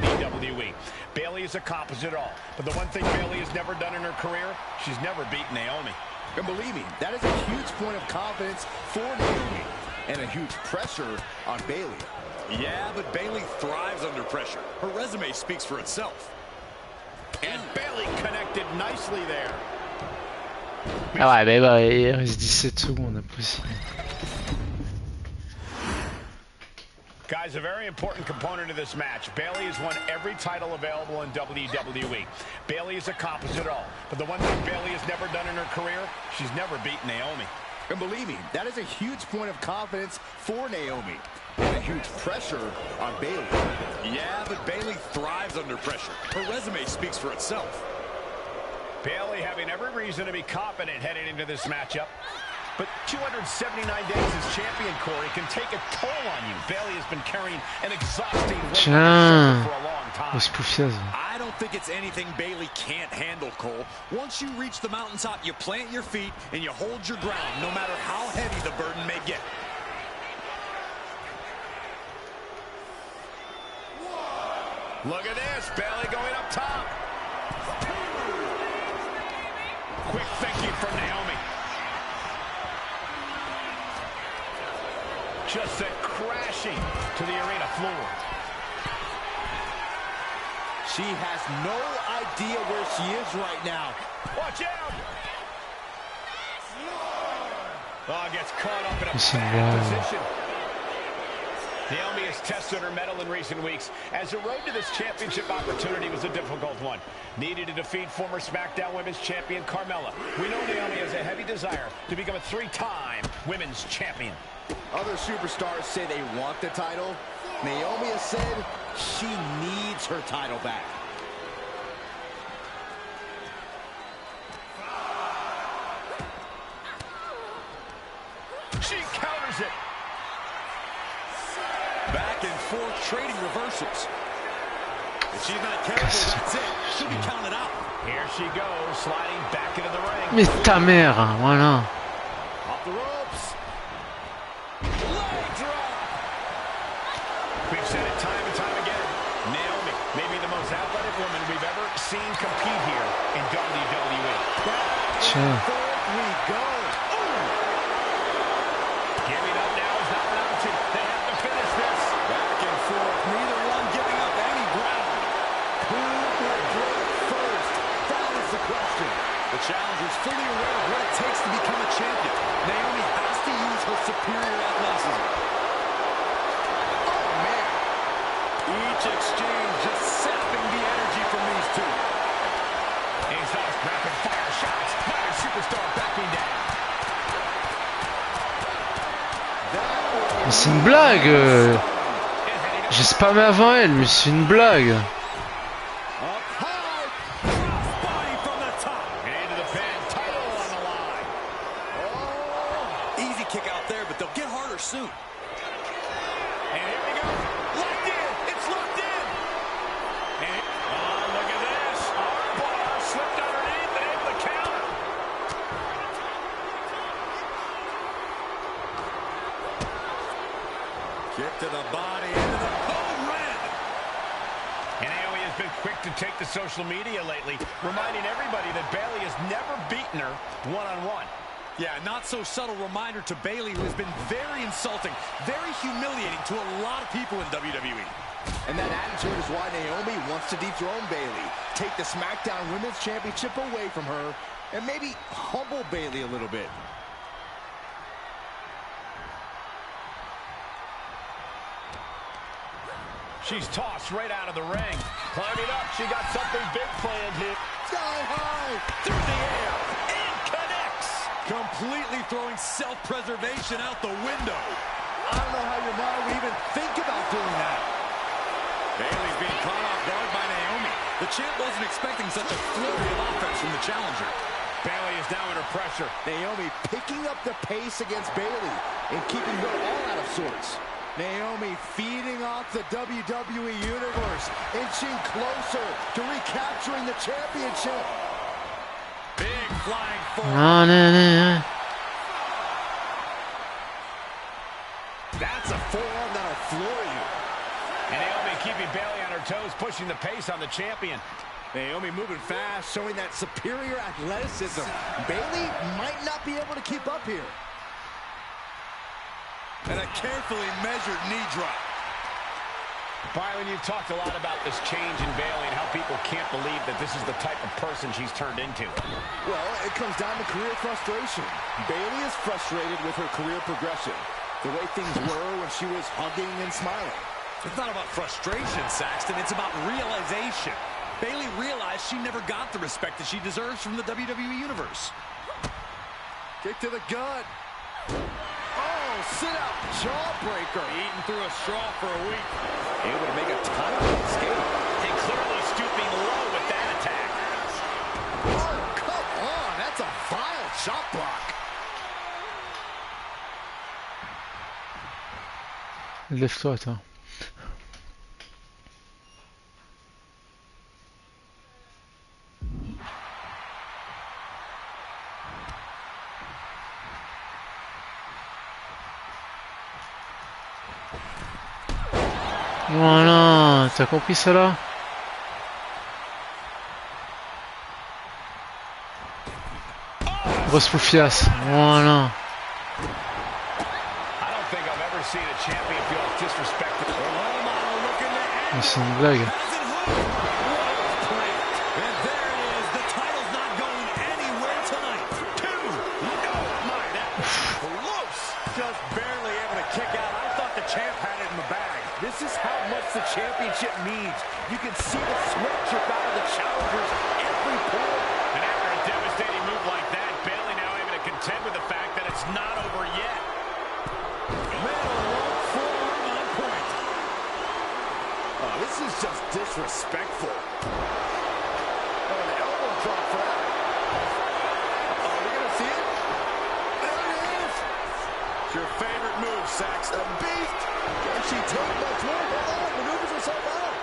Speaker 5: Bayley is a composite all, but the one thing Bayley has never done in her career, she's never beaten Naomi.
Speaker 3: And believe me, that is a huge point of confidence for Naomi and a huge pressure on Bayley.
Speaker 6: Yeah, but Bayley thrives under pressure. Her resume speaks for itself.
Speaker 5: And Bayley connected nicely there.
Speaker 1: Ah ouais, mais bah, il reste 17 secondes après.
Speaker 5: Guys, a very important component of this match. Bayley has won every title available in WWE. Bayley is a composite all, but the one thing Bayley has never done in her career, she's never beaten Naomi.
Speaker 3: And believe me, that is a huge point of confidence for Naomi and a huge pressure on Bayley.
Speaker 6: Yeah, but Bayley thrives under pressure. Her resume speaks for itself.
Speaker 5: Bayley having every reason to be confident heading into this matchup. But 279 days as champion, Corey, can take a toll on you. Bayley has been carrying an exhausting weight on her shoulder for a long time.
Speaker 6: I don't think it's anything Bayley can't handle, Cole. Once you reach the mountaintop, you plant your feet and you hold your ground, no matter how heavy the burden may get.
Speaker 5: Look at this, Bayley going up top. Quick thinking from Naomi. Just sent crashing to the arena floor.
Speaker 3: She has no idea where she is right now.
Speaker 5: Watch out! Oh, gets caught up in a bad position. Naomi has tested her mettle in recent weeks, as the road to this championship opportunity was a difficult one. Needed to defeat former SmackDown Women's Champion Carmella. We know Naomi has a heavy desire to become a 3-time Women's Champion.
Speaker 3: Other superstars say they want the title. Naomi has said she needs her title back.
Speaker 5: She counters it.
Speaker 6: Back and forth trading reversals. If she's not careful, that's it. She'll be counted out.
Speaker 5: Here she goes, sliding back into the ring.
Speaker 1: Mais ta mère, voilà.
Speaker 3: Off the ropes.
Speaker 5: Leg drop. We've said it time and time again. Naomi may be the most athletic woman we've ever seen compete here in WWE.
Speaker 1: Tiens.
Speaker 3: We go.
Speaker 5: Giving up now is not an option. They have to finish this.
Speaker 6: Back and forth, neither one giving up any ground.
Speaker 3: Who will break first? That is the question.
Speaker 6: The challenger's fully aware of what it takes to become a champion. Naomi has to use her superior athleticism.
Speaker 3: Oh, man.
Speaker 6: Each exchange just sapping the energy from these two.
Speaker 5: Exhaust rapid fire shots. Modern superstar backing down.
Speaker 1: Mais c'est une blague. J'ai spammé avant elle, mais c'est une blague.
Speaker 6: Up high, crossbody from the top.
Speaker 5: Into the pin, title on the line.
Speaker 6: Oh, easy kick out there, but they'll get harder soon.
Speaker 5: And here we go. Locked in. It's locked in. And look at this. Armbar slipped underneath and able to counter.
Speaker 6: Kick to the body, into the code red.
Speaker 5: And Naomi has been quick to take to social media lately, reminding everybody that Bayley has never beaten her one-on-one.
Speaker 6: Yeah, not so subtle reminder to Bayley, who has been very insulting, very humiliating to a lot of people in WWE.
Speaker 3: And that attitude is why Naomi wants to dethrone Bayley, take the SmackDown Women's Championship away from her, and maybe humble Bayley a little bit.
Speaker 5: She's tossed right out of the ring. Climbing up, she got something big planned here.
Speaker 3: Sky high!
Speaker 6: Through the air, and connects. Completely throwing self-preservation out the window.
Speaker 3: I don't know how your mind would even think about doing that.
Speaker 6: Bayley's being caught off guard by Naomi. The champ wasn't expecting such a flurry of offense from the challenger.
Speaker 5: Bayley is now under pressure.
Speaker 3: Naomi picking up the pace against Bayley and keeping her all out of sorts. Naomi feeding off the WWE Universe, inching closer to recapturing the championship.
Speaker 6: Big flying forward.
Speaker 1: Non, non, non.
Speaker 3: That's a forearm that'll floor you.
Speaker 5: And Naomi keeping Bayley on her toes, pushing the pace on the champion.
Speaker 3: Naomi moving fast, showing that superior athleticism. Bayley might not be able to keep up here.
Speaker 6: And a carefully measured knee drop.
Speaker 5: Byron, you've talked a lot about this change in Bayley and how people can't believe that this is the type of person she's turned into.
Speaker 3: Well, it comes down to career frustration. Bayley is frustrated with her career progression. The way things were when she was hugging and smiling.
Speaker 6: It's not about frustration, Saxton. It's about realization. Bayley realized she never got the respect that she deserves from the WWE Universe.
Speaker 3: Kick to the gut. Oh, sit-out jawbreaker.
Speaker 6: Eating through a straw for a week.
Speaker 3: Able to make a timely escape.
Speaker 5: And clearly stooping low with that attack.
Speaker 3: Oh, come on. That's a vile shot block.
Speaker 1: Lève-toi, toi. Voilà, t'as compris ça là? Grosse poufiasse, voilà. C'est une blague.
Speaker 6: Just barely able to kick out. I thought the champ had it in the back.
Speaker 3: This is how much the championship means. You can see the sweat drip out of the challengers every point.
Speaker 5: And after a devastating move like that, Bayley now able to contend with the fact that it's not over yet.
Speaker 3: On point. Oh, this is just disrespectful. Oh, an elbow drop for that. Oh, we're going to see it? There it is.
Speaker 7: It's your favorite move, Saxton.
Speaker 3: A beast. Can she take much more? Hold on, maneuvers herself out.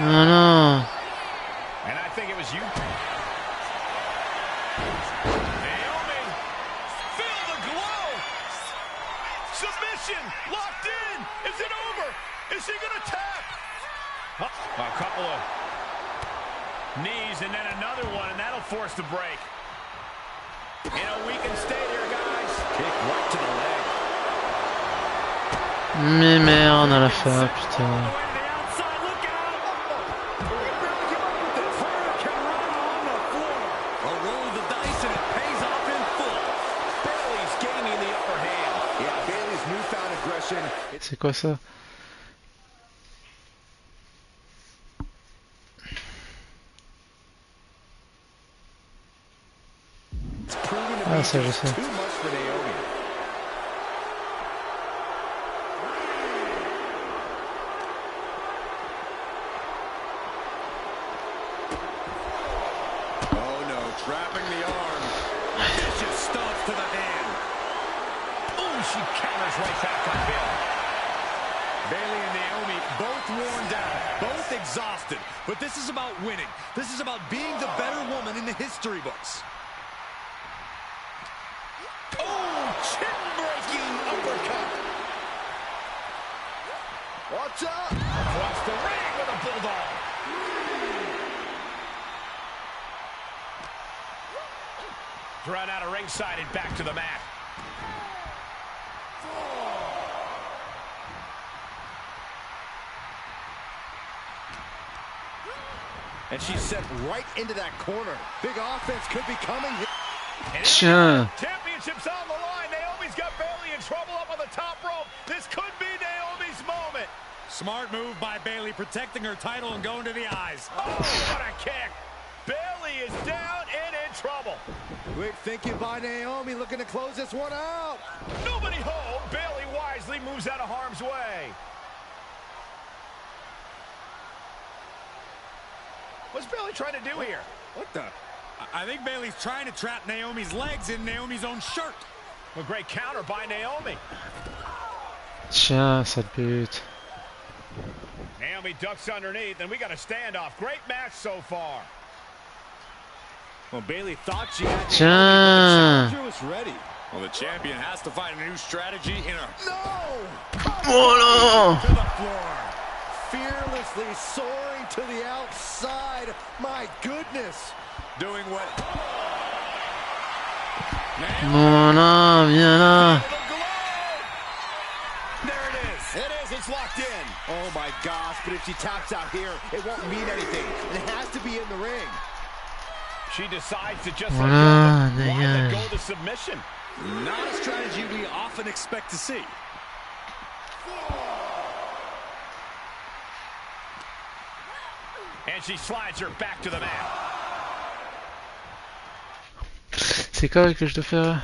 Speaker 1: Non, non.
Speaker 5: And I think it was you. Naomi, feel the glow. Submission, locked in. Is it over? Is he going to tap? A couple of knees and then another one, and that'll force the break. You know, we can stay here, guys.
Speaker 3: Kick right to the leg.
Speaker 1: Mais merde à la fin, putain. C'est quoi ça? Ah, ça je sais.
Speaker 7: Trapping the arm. Vicious stomps to the hand.
Speaker 5: Oh, she counters right back on Bayley.
Speaker 6: Bayley and Naomi both worn down, both exhausted. But this is about winning. This is about being the better woman in the history books.
Speaker 3: Oh, chin-breaking uppercut. Watch out.
Speaker 5: Across the ring with a bulldog. Run out of ringside and back to the mat.
Speaker 3: And she's set right into that corner. Big offense could be coming.
Speaker 1: Tiens.
Speaker 5: Championship's on the line. Naomi's got Bayley in trouble up on the top rope. This could be Naomi's moment.
Speaker 6: Smart move by Bayley, protecting her title and going to the eyes.
Speaker 5: Oh, what a kick. Bayley is down and in trouble.
Speaker 3: Quick thinking by Naomi, looking to close this one out.
Speaker 5: Nobody home. Bayley wisely moves out of harm's way. What's Bayley trying to do here?
Speaker 3: What the?
Speaker 6: I think Bayley's trying to trap Naomi's legs in Naomi's own shirt.
Speaker 5: A great counter by Naomi.
Speaker 1: Tiens, sale pute.
Speaker 5: Naomi ducks underneath, and we got a standoff. Great match so far.
Speaker 3: Well, Bayley thought she had
Speaker 1: Tiens.
Speaker 3: the challenger was ready.
Speaker 6: Well, the champion has to find a new strategy in her.
Speaker 3: No!
Speaker 1: Oh
Speaker 3: To the floor. Fearlessly soaring to the outside. My goodness.
Speaker 7: Doing what?
Speaker 1: non. Non, viens là.
Speaker 3: There it is. It is. It's locked in. Oh, my gosh. But if she taps out here, it won't mean anything. It has to be in the ring.
Speaker 5: She decides to just
Speaker 1: Voilà,
Speaker 5: let
Speaker 1: dégage.
Speaker 5: go to submission.
Speaker 6: Not a strategy we often expect to see.
Speaker 5: And she slides her back to the mat.
Speaker 1: C'est quoi que je dois faire?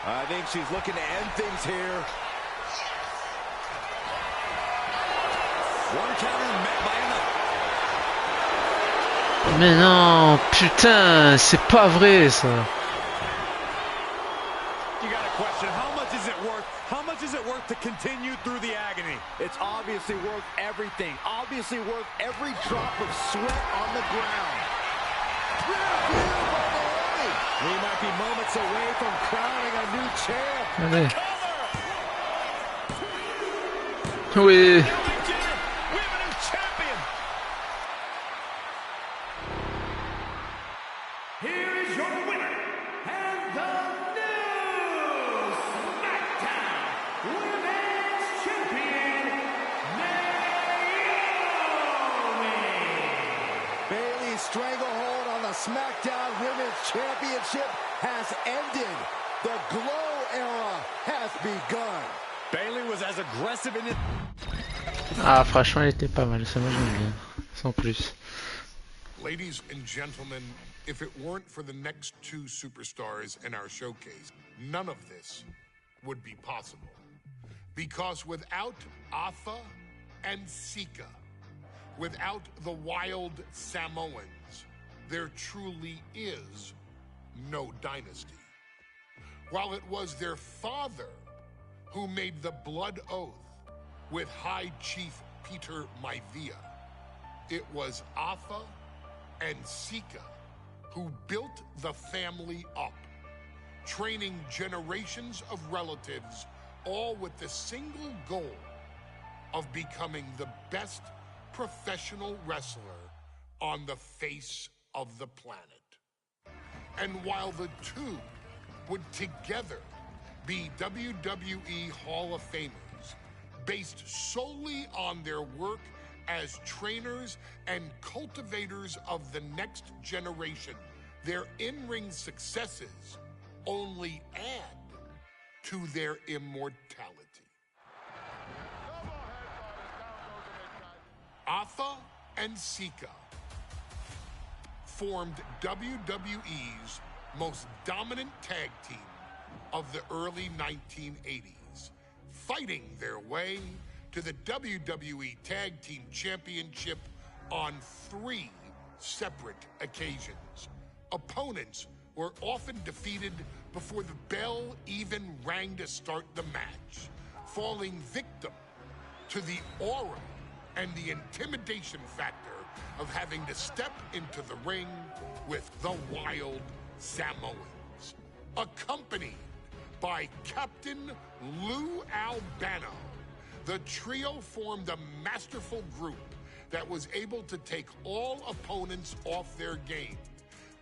Speaker 3: I think she's looking to end things here. One counter met by another.
Speaker 1: Mais non, putain, c'est pas vrai ça.
Speaker 6: You got a question. How much is it worth? How much is it worth to continue through the agony?
Speaker 3: It's obviously worth everything. Obviously worth every drop of sweat on the ground. We might be moments away from crowning a new champ.
Speaker 1: Allez. Oui.
Speaker 4: Here is your winner, and the new SmackDown Women's Champion, Naomi!
Speaker 3: Bayley's stranglehold on the SmackDown Women's championship has ended. The Glow era has begun.
Speaker 6: Bayley was as aggressive in it.
Speaker 1: Ah, franchement, il était pas mal, ça moi j'aime bien, sans plus.
Speaker 2: Ladies and gentlemen, if it weren't for the next two superstars in our showcase, none of this would be possible. Because without Afa and Sika, without the wild Samoans, there truly is no dynasty. While it was their father who made the blood oath with High Chief Peter Maivia, it was Afa and Sika who built the family up, training generations of relatives, all with the single goal of becoming the best professional wrestler on the face of the planet. And while the two would together be WWE Hall of Famers, based solely on their work as trainers and cultivators of the next generation, their in-ring successes only add to their immortality. Afa and Sika formed WWE's most dominant tag team of the early 1980s, fighting their way to the WWE Tag Team Championship on 3 separate occasions. Opponents were often defeated before the bell even rang to start the match, falling victim to the aura and the intimidation factor of having to step into the ring with the Wild Samoans, accompanied by Captain Lou Albano. The trio formed a masterful group that was able to take all opponents off their game,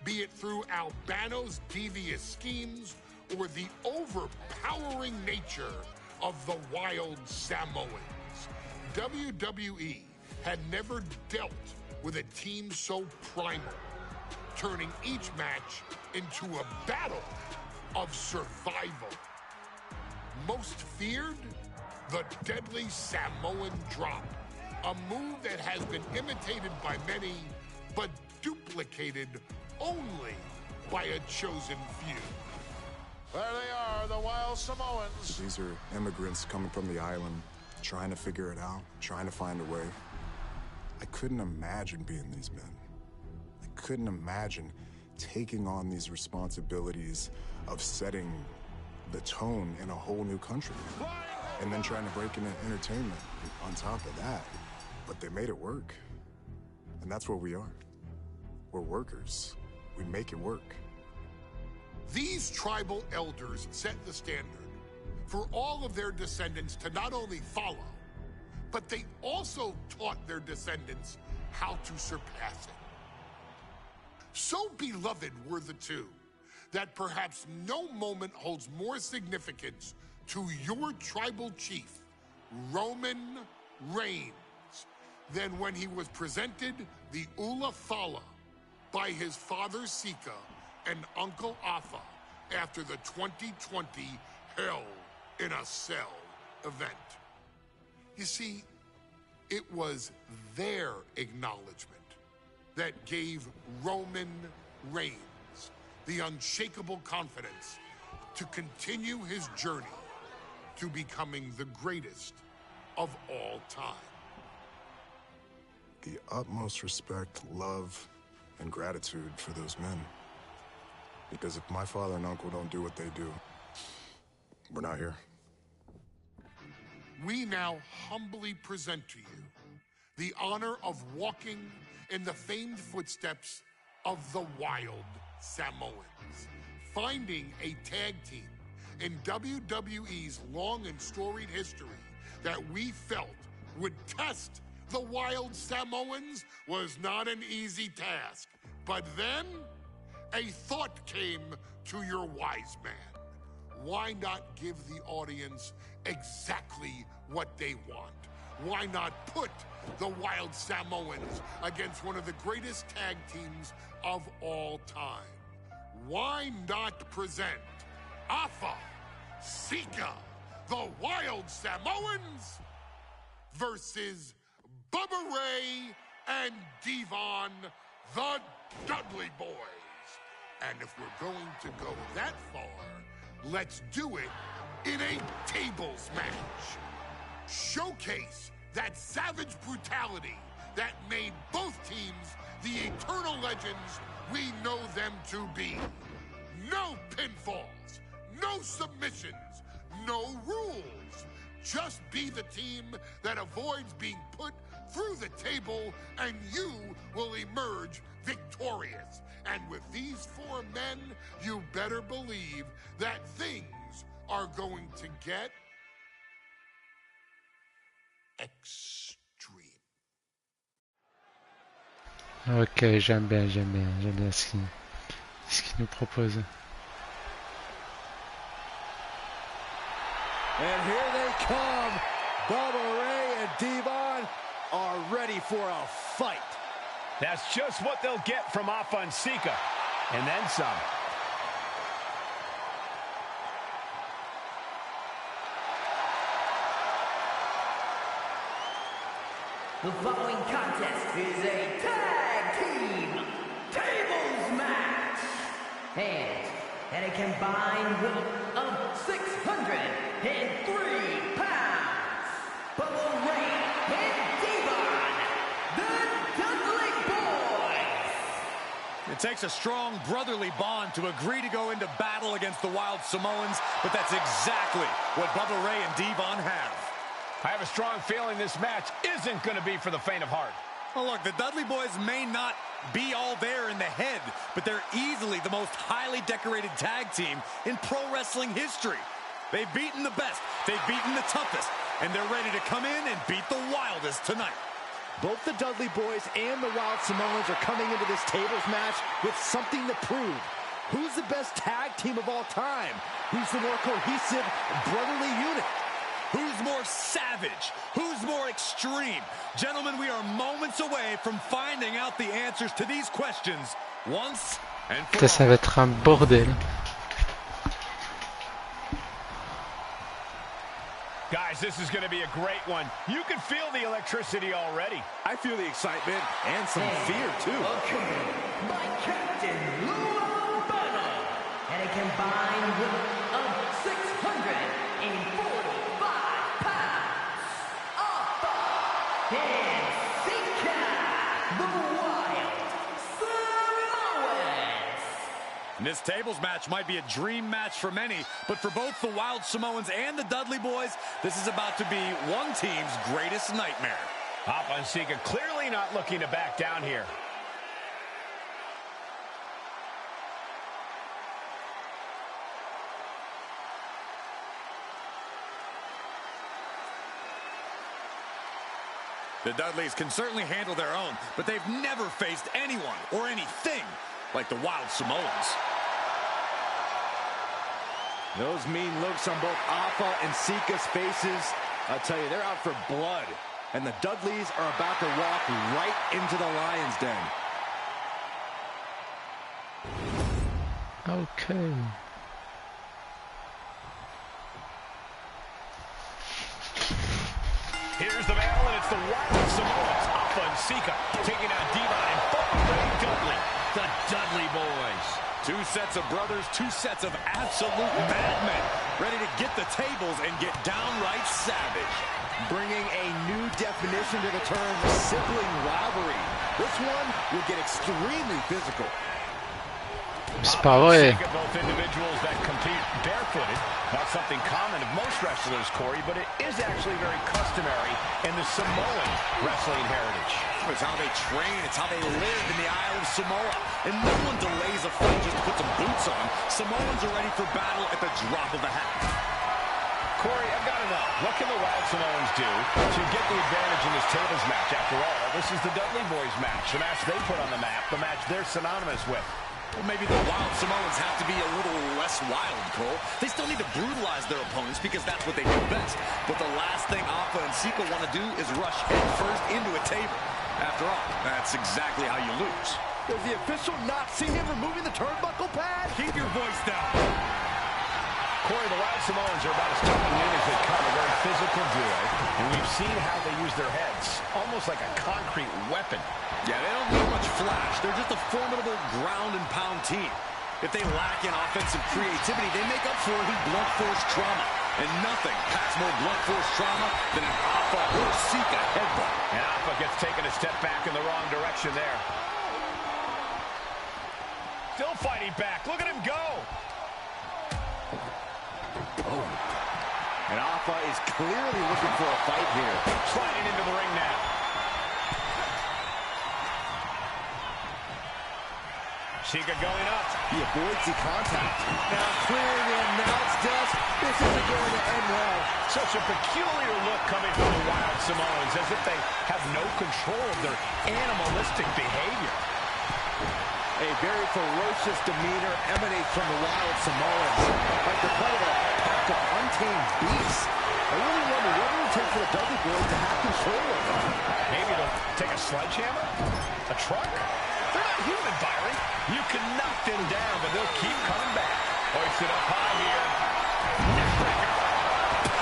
Speaker 2: be it through Albano's devious schemes or the overpowering nature of the Wild Samoans. WWE had never dealt with a team so primal, turning each match into a battle of survival. Most feared, the deadly Samoan drop, a move that has been imitated by many, but duplicated only by a chosen few.
Speaker 9: There they are, the Wild Samoans.
Speaker 10: These are immigrants coming from the island, trying to figure it out, trying to find a way. I couldn't imagine being these men. I couldn't imagine taking on these responsibilities of setting the tone in a whole new country. And then trying to break into entertainment on top of that. But they made it work. And that's what we are. We're workers. We make it work.
Speaker 2: These tribal elders set the standard for all of their descendants to not only follow, but they also taught their descendants how to surpass it. So beloved were the two that perhaps no moment holds more significance to your tribal chief, Roman Reigns, than when he was presented the Ula Fala by his father Sika and Uncle Afa after the 2020 Hell in a Cell event. You see, it was their acknowledgement that gave Roman Reigns the unshakable confidence to continue his journey to becoming the greatest of all time.
Speaker 10: The utmost respect, love, and gratitude for those men. Because if my father and uncle don't do what they do, we're not here.
Speaker 2: We now humbly present to you the honor of walking in the famed footsteps of the Wild Samoans, finding a tag team in WWE's long and storied history that we felt would test the Wild Samoans was not an easy task. But then a thought came to your wise man. Why not give the audience exactly what they want? Why not put the Wild Samoans against one of the greatest tag teams of all time? why not present Alpha, Sika, the Wild Samoans versus Bubba Ray and Devon, the Dudley Boys. And if we're going to go that far, let's do it in a tables match. Showcase that savage brutality that made both teams the eternal legends we know them to be. No pinfalls, no submissions, no rules. Just be the team that avoids being put through the table, and you will emerge victorious. And with these four men, you better believe that things are going to get extreme.
Speaker 1: Ok, j'aime bien ce qu'il nous propose.
Speaker 3: And here they come. Bubba Ray and Devon are ready for a fight.
Speaker 5: That's just what they'll get from Alpha and Sika, and then some.
Speaker 4: The following contest is a tag team tables match. And a combined weight of 603 pounds. Bubba Ray and Devon, the Dudley Boys.
Speaker 6: It takes a strong brotherly bond to agree to go into battle against the Wild Samoans, but that's exactly what Bubba Ray and Devon have.
Speaker 5: I have a strong feeling this match isn't going to be for the faint of heart.
Speaker 6: Well, look, the Dudley Boys may not be all there in the head, but they're easily the most highly decorated tag team in pro wrestling history. They've beaten the best, they've beaten the toughest, and they're ready to come in and beat the wildest tonight.
Speaker 3: Both the Dudley Boys and the Wild Samoans are coming into this tables match with something to prove. Who's the best tag team of all time? Who's the more cohesive, brotherly unit?
Speaker 6: Who's more savage? Who's more extreme? Gentlemen, we are moments away from finding out the answers to these questions once and for all.
Speaker 1: Ça va être un bordel.
Speaker 5: Guys, this is going to be a great one. You can feel the electricity already.
Speaker 3: I feel the excitement and some fear, too.
Speaker 4: Accompanied by Captain Lou Albano. And a combined weight of 645 pounds. Alpha and Sika, the Wild Samoans.
Speaker 6: And this tables match might be a dream match for many, but for both the Wild Samoans and the Dudley Boys, this is about to be one team's greatest nightmare.
Speaker 5: Alpha and Sika clearly not looking to back down here.
Speaker 6: The Dudleys can certainly handle their own, but they've never faced anyone or anything like the Wild Samoans.
Speaker 3: Those mean looks on both Alpha and Sika's faces, I'll tell you, they're out for blood. And the Dudleys are about to walk right into the lion's den.
Speaker 1: Okay.
Speaker 5: Here's the battle, and it's the Wild Samoans, Alpha and Sika, taking on Devon and Bubba Ray Dudley, the Dudley Boys.
Speaker 6: Two sets of brothers, two sets of absolute madmen, ready to get the tables and get downright savage.
Speaker 3: Bringing a new definition to the term sibling rivalry. This one will get extremely physical.
Speaker 1: C'est pas vrai.
Speaker 5: Both individuals that compete barefooted, not something common of most wrestlers, Corey, but it is actually very customary in the Samoan wrestling heritage.
Speaker 6: It's how they train, it's how they live in the Isle of Samoa. And no one delays a fight just to put some boots on. Samoans are ready for battle at the drop of a hat.
Speaker 5: Corey, I've got to know, what can the Wild Samoans do to get the advantage in this tables match? After all, this is the Dudley Boys match, the match they put on the map, the match they're synonymous with.
Speaker 6: Well, maybe the Wild Samoans have to be a little less wild, Cole. They still need to brutalize their opponents because that's what they do best. But the last thing Alpha and Sika want to do is rush headfirst into a table. After all, that's exactly how you lose.
Speaker 3: Does the official not see him removing the turnbuckle pad?
Speaker 6: Keep your voice down.
Speaker 5: Corey, the Wild Samoans are about as tough in as they come, a very physical duo, and we've seen how they use their heads, almost like a concrete weapon.
Speaker 6: Yeah, they don't need much flash. They're just a formidable ground and pound team. If they lack in offensive creativity, they make up for it in blunt force trauma. And nothing packs more blunt force trauma than an Alpha or Sika headbutt.
Speaker 5: And Alpha gets taken a step back in the wrong direction there. Still fighting back. Look at him go.
Speaker 3: Oh. And Alpha is clearly looking for a fight here.
Speaker 5: Sliding into the ring now. Sika going up.
Speaker 3: He avoids the contact. Now clearing the announce desk. This isn't going to end well.
Speaker 5: Such a peculiar look coming from the Wild Samoans, as if they have no control of their animalistic behavior.
Speaker 3: A very ferocious demeanor emanates from the Wild Samoans. Like the part of a pack of untamed beasts. I really wonder what it would take for the Dudley Boys to have control of them.
Speaker 5: Maybe they'll take a sledgehammer? A truck? They're not human, Byron. You can knock them down, but they'll keep coming back. Hoisted up high here.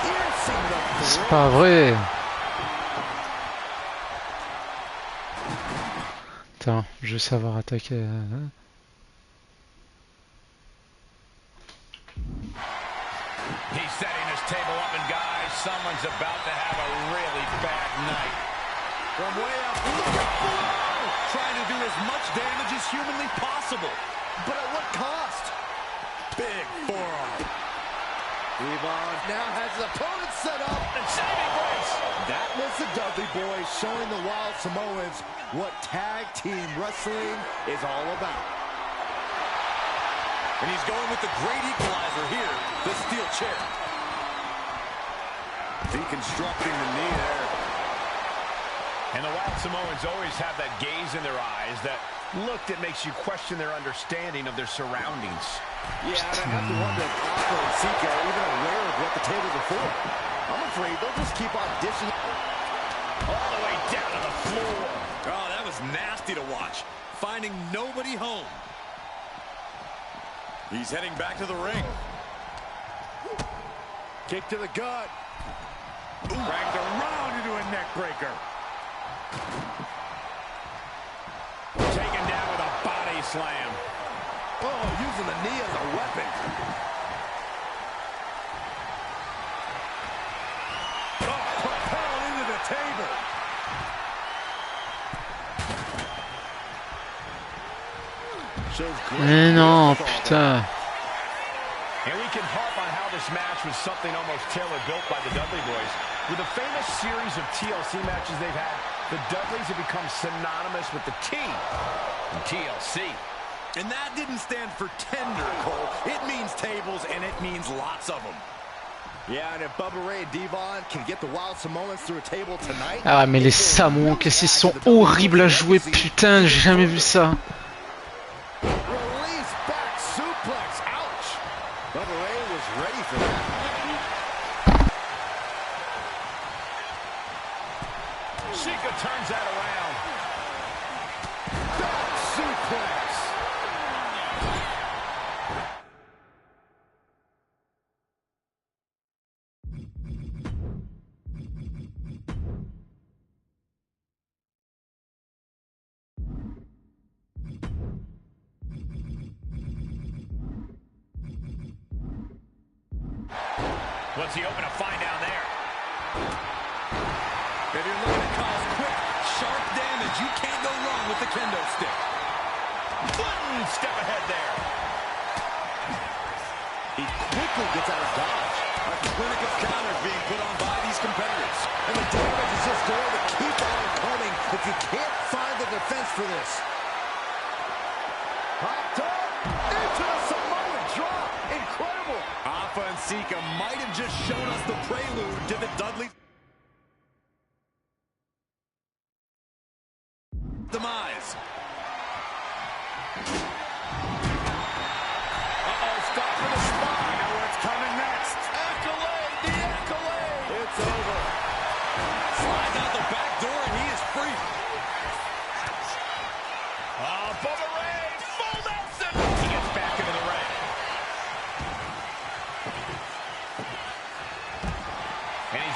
Speaker 3: Piercing the throat.
Speaker 1: C'est pas vrai. Attends, je vais savoir attaquer.
Speaker 5: He's setting his table up, and guys, someone's about to have a really bad night.
Speaker 6: From way up, look at below! Trying to do as much damage as humanly possible.
Speaker 3: But at what cost?
Speaker 6: Big forearm.
Speaker 3: Devon now has his opponent set up.
Speaker 5: And saving grace.
Speaker 3: That was the Dudley Boys showing the Wild Samoans what tag team wrestling is all about.
Speaker 6: And he's going with the great equalizer here, the steel chair. Deconstructing the knee there.
Speaker 5: And the Wild Samoans always have that gaze in their eyes, that look that makes you question their understanding of their surroundings.
Speaker 3: Yeah, and I have to wonder if Alpha and Sika are even aware of what the tables are for. I'm afraid they'll just keep on dishing
Speaker 5: all the way down to the floor.
Speaker 6: Oh, that was nasty to watch. Finding nobody home. He's heading back to the ring.
Speaker 3: Kick to the gut.
Speaker 6: Dragged around into a neck breaker.
Speaker 5: Taken down with a body slam.
Speaker 3: Oh, using the knee as a weapon.
Speaker 6: Oh, propelled into the table.
Speaker 1: Mais non, putain.
Speaker 5: And we can harp on how this match was something almost tailor-built by the Dudley Boys. With a famous series of TLC matches they've had, the Dudleys have become synonymous with the T in TLC.
Speaker 6: And that didn't stand for tender, Cole. It means tables, and it means lots of them.
Speaker 3: Yeah, and if Bubba Ray and Devon can get the Wild Samoans through a table tonight.
Speaker 1: Ah mais les Samoans, qu'est-ce qu'ils sont horribles à jouer, putain, j'ai jamais vu ça.
Speaker 3: Release back suplex. Ouch. Bubba Ray was ready for that.
Speaker 5: Sika turns that around.
Speaker 3: Back suplex.
Speaker 5: What's he open to find down there?
Speaker 6: If you're looking to cause quick, sharp damage, you can't go wrong with the kendo stick.
Speaker 5: One step ahead there.
Speaker 3: He quickly gets out of dodge.
Speaker 6: A clinic of counters being put on by these competitors.
Speaker 3: And the damage is just going to keep on coming if you can't find the defense for this. Hopped up into the Samoan drop. Incredible.
Speaker 6: Alpha and Sika might have just shown us the prelude to the Dudley demise.
Speaker 3: Uh-oh, stop for the spot. I know what's coming next. Accolade, the accolade. It's over.
Speaker 6: Slides out the back door and he is free.
Speaker 5: Bubba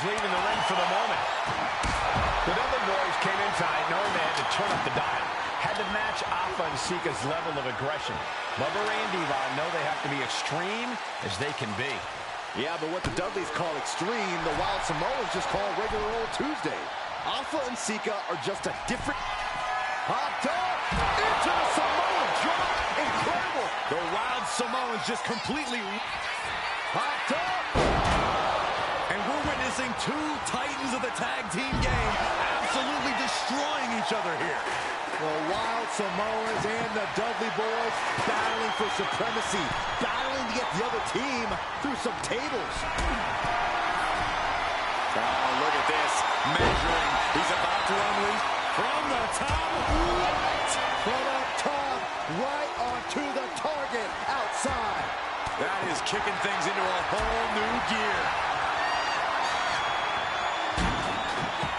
Speaker 5: leaving the ring for the moment. The Dudley Boys came in tight, knowing they had to turn up the dial. Had to match Alpha and Sika's level of aggression. Bubba Ray and Devon know they have to be extreme as they can be.
Speaker 3: Yeah, but what the Dudleys call extreme, the Wild Samoans just call regular old Tuesday. Alpha and Sika are just a different... Hot dog into the Samoan drop. Incredible.
Speaker 6: The Wild Samoans just completely...
Speaker 3: Hot dog.
Speaker 6: And we're witnessing two titans of the tag team game absolutely destroying each other here.
Speaker 3: The Wild Samoans and the Dudley Boys battling for supremacy, battling to get the other team through some tables.
Speaker 6: Oh, look at this. Measuring. He's about to unleash from the top.
Speaker 3: What? From up top, right onto the target outside.
Speaker 6: That is kicking things into a whole new gear.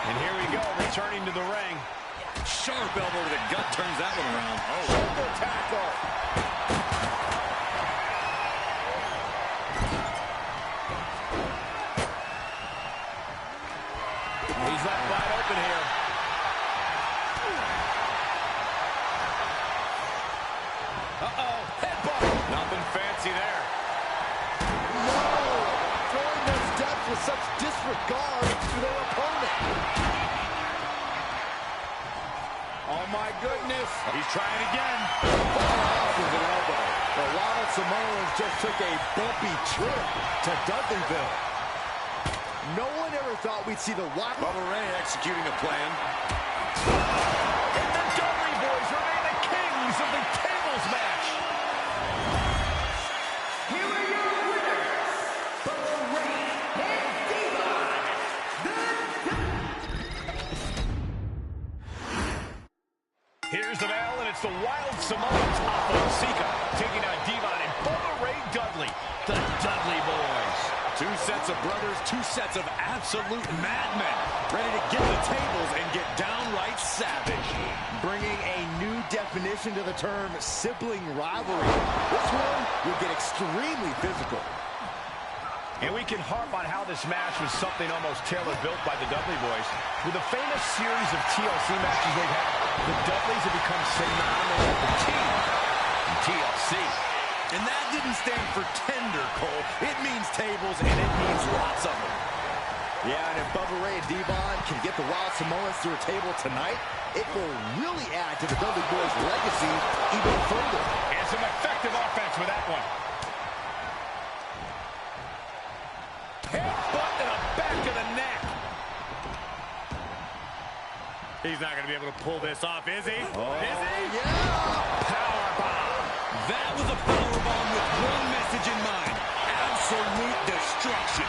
Speaker 5: And here we go, returning to the ring.
Speaker 6: Sharp elbow to the gut turns that one around. Oh,
Speaker 3: shoulder tackle.
Speaker 5: He's left wide open here. Uh-oh, headbutt. Nothing fancy there.
Speaker 3: No, throwing those steps with such disregard to their opponent.
Speaker 5: Oh my goodness.
Speaker 6: He's trying again.
Speaker 3: With an elbow. The Wild Samoans just took a bumpy trip to Dudleyville. No one ever thought we'd see the Wild...
Speaker 6: Bubba Ray executing a plan.
Speaker 5: And the Dudley Boys remain the kings of the tables match.
Speaker 4: Here are your winners, Bubba Ray and Devon,
Speaker 5: Here's the bell, and it's the Wild Samoans, Alpha and Sika, taking on Devon and Bubba Ray Dudley, the Dudley Boys.
Speaker 6: Two sets of brothers, two sets of absolute madmen, ready to get the tables and get downright savage.
Speaker 3: Bringing a new definition to the term sibling rivalry. This one will get extremely physical.
Speaker 5: And we can harp on how this match was something almost tailor-built by the Dudley Boys. With a famous series of TLC matches they've had, the Dudleys have become synonymous with the team in TLC.
Speaker 6: And that didn't stand for tender, Cole. It means tables, and it means lots of them.
Speaker 3: Yeah, and if Bubba Ray and Devon can get the Wild Samoans to a table tonight, it will really add to the Dudley Boys' legacy even further.
Speaker 5: And some effective offense with that one. Headbutt to the back of the neck.
Speaker 6: He's not going to be able to pull this off, is he?
Speaker 3: Oh,
Speaker 6: is he?
Speaker 3: Yeah!
Speaker 6: Powerbomb. That was a powerbomb with one message in mind. Absolute destruction.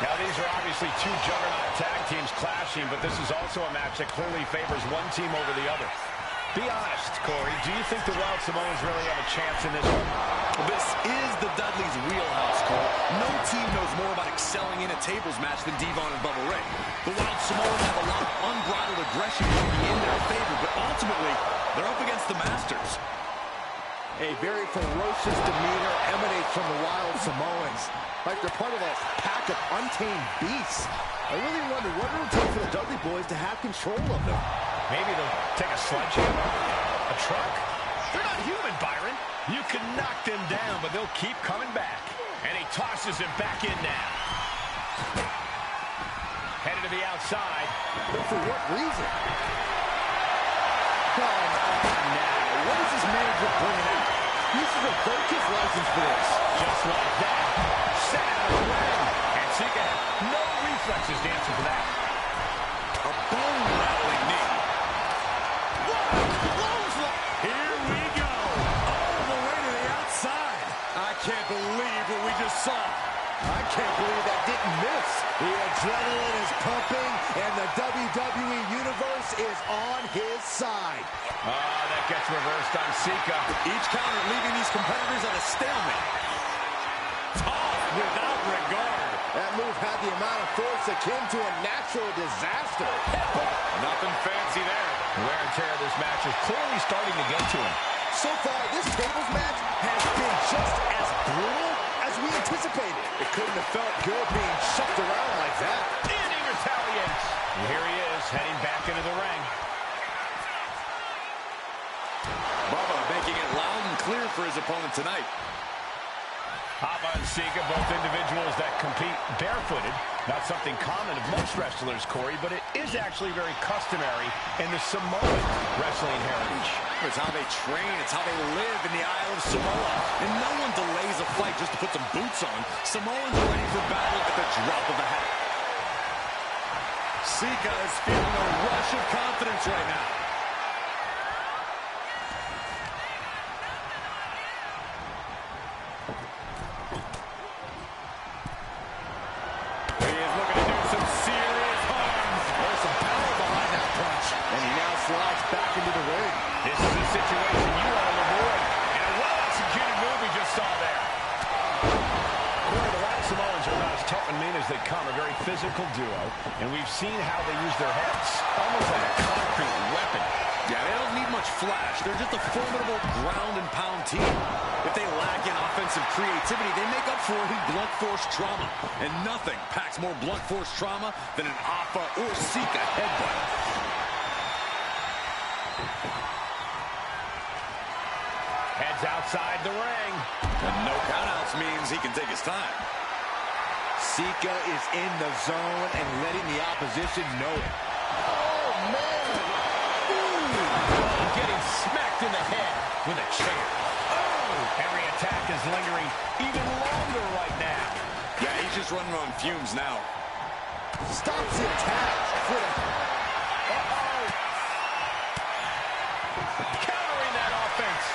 Speaker 5: Now, these are obviously two juggernaut tag teams clashing, but this is also a match that clearly favors one team over the other. Be honest, Corey, do you think the Wild Samoans really have a chance in this one?
Speaker 6: Well, this is the Dudleys' wheelhouse, Cole. No team knows more about excelling in a tables match than Devon and Bubba Ray. The Wild Samoans have a lot of unbridled aggression working in their favor, but ultimately, they're up against the Masters.
Speaker 3: A very ferocious demeanor emanates from the Wild Samoans, like they're part of a pack of untamed beasts. I really wonder what it would take for the Dudley Boys to have control of them.
Speaker 5: Maybe they'll take a sledgehammer, a truck. They're not human, Byron. You can knock them down, but they'll keep coming back. And he tosses him back in now. Headed to the outside.
Speaker 3: But for what reason? Come on now. What is this manager bringing out? He's revoked his license for this.
Speaker 5: Just like that. Set out of the ring. And Sika had no reflexes to answer for that.
Speaker 6: A bone-rattling knee.
Speaker 3: What a clothesline!
Speaker 6: Here we go. All the way to the outside. I can't believe what we just saw.
Speaker 3: I can't believe that didn't miss. The adrenaline is pumping, and the WWE Universe is on his side.
Speaker 5: That gets reversed on Sika.
Speaker 6: Each counter leaving these competitors at a stalemate. Tough without regard.
Speaker 3: That move had the amount of force akin to a natural disaster.
Speaker 5: Nothing fancy there. Wear and tear of this match is clearly starting to get to him.
Speaker 3: So far, this tables match has been just as brutal as we anticipated. It couldn't have felt good being shoved around like
Speaker 6: takes that.
Speaker 5: And he retaliates. And here he is, heading back into the ring.
Speaker 6: Bubba making it loud and clear for his opponent tonight.
Speaker 5: Hava and Sika, both individuals that compete barefooted. Not something common of most wrestlers, Corey, but it is actually very customary in the Samoan wrestling heritage.
Speaker 6: It's how they train. It's how they live in the Isle of Samoa. And no one delays a fight just to put some boots on. Samoans are ready for battle at the drop of a hat. Sika is feeling a rush of confidence right now.
Speaker 3: Back into the ring.
Speaker 5: This is a situation you want to avoid. And a well-executed move we just saw there. Corey, the Wild Samoans are about as tough and mean as they come. A very physical duo. And we've seen how they use their heads. Almost like a concrete weapon.
Speaker 6: Yeah, they don't need much flash. They're just a formidable ground and pound team. If they lack in offensive creativity, they make up for it in blunt force trauma. And nothing packs more blunt force trauma than an Afa or Sika headbutt.
Speaker 5: Heads outside the ring.
Speaker 6: And no countouts means he can take his time.
Speaker 3: Sika is in the zone and letting the opposition know it. Oh, man.
Speaker 5: Ooh. Getting smacked in the head with a chair. Oh. Every attack is lingering even longer right now.
Speaker 6: Yeah, he's just running on fumes now.
Speaker 3: Stops the attack.
Speaker 5: Countering that offense.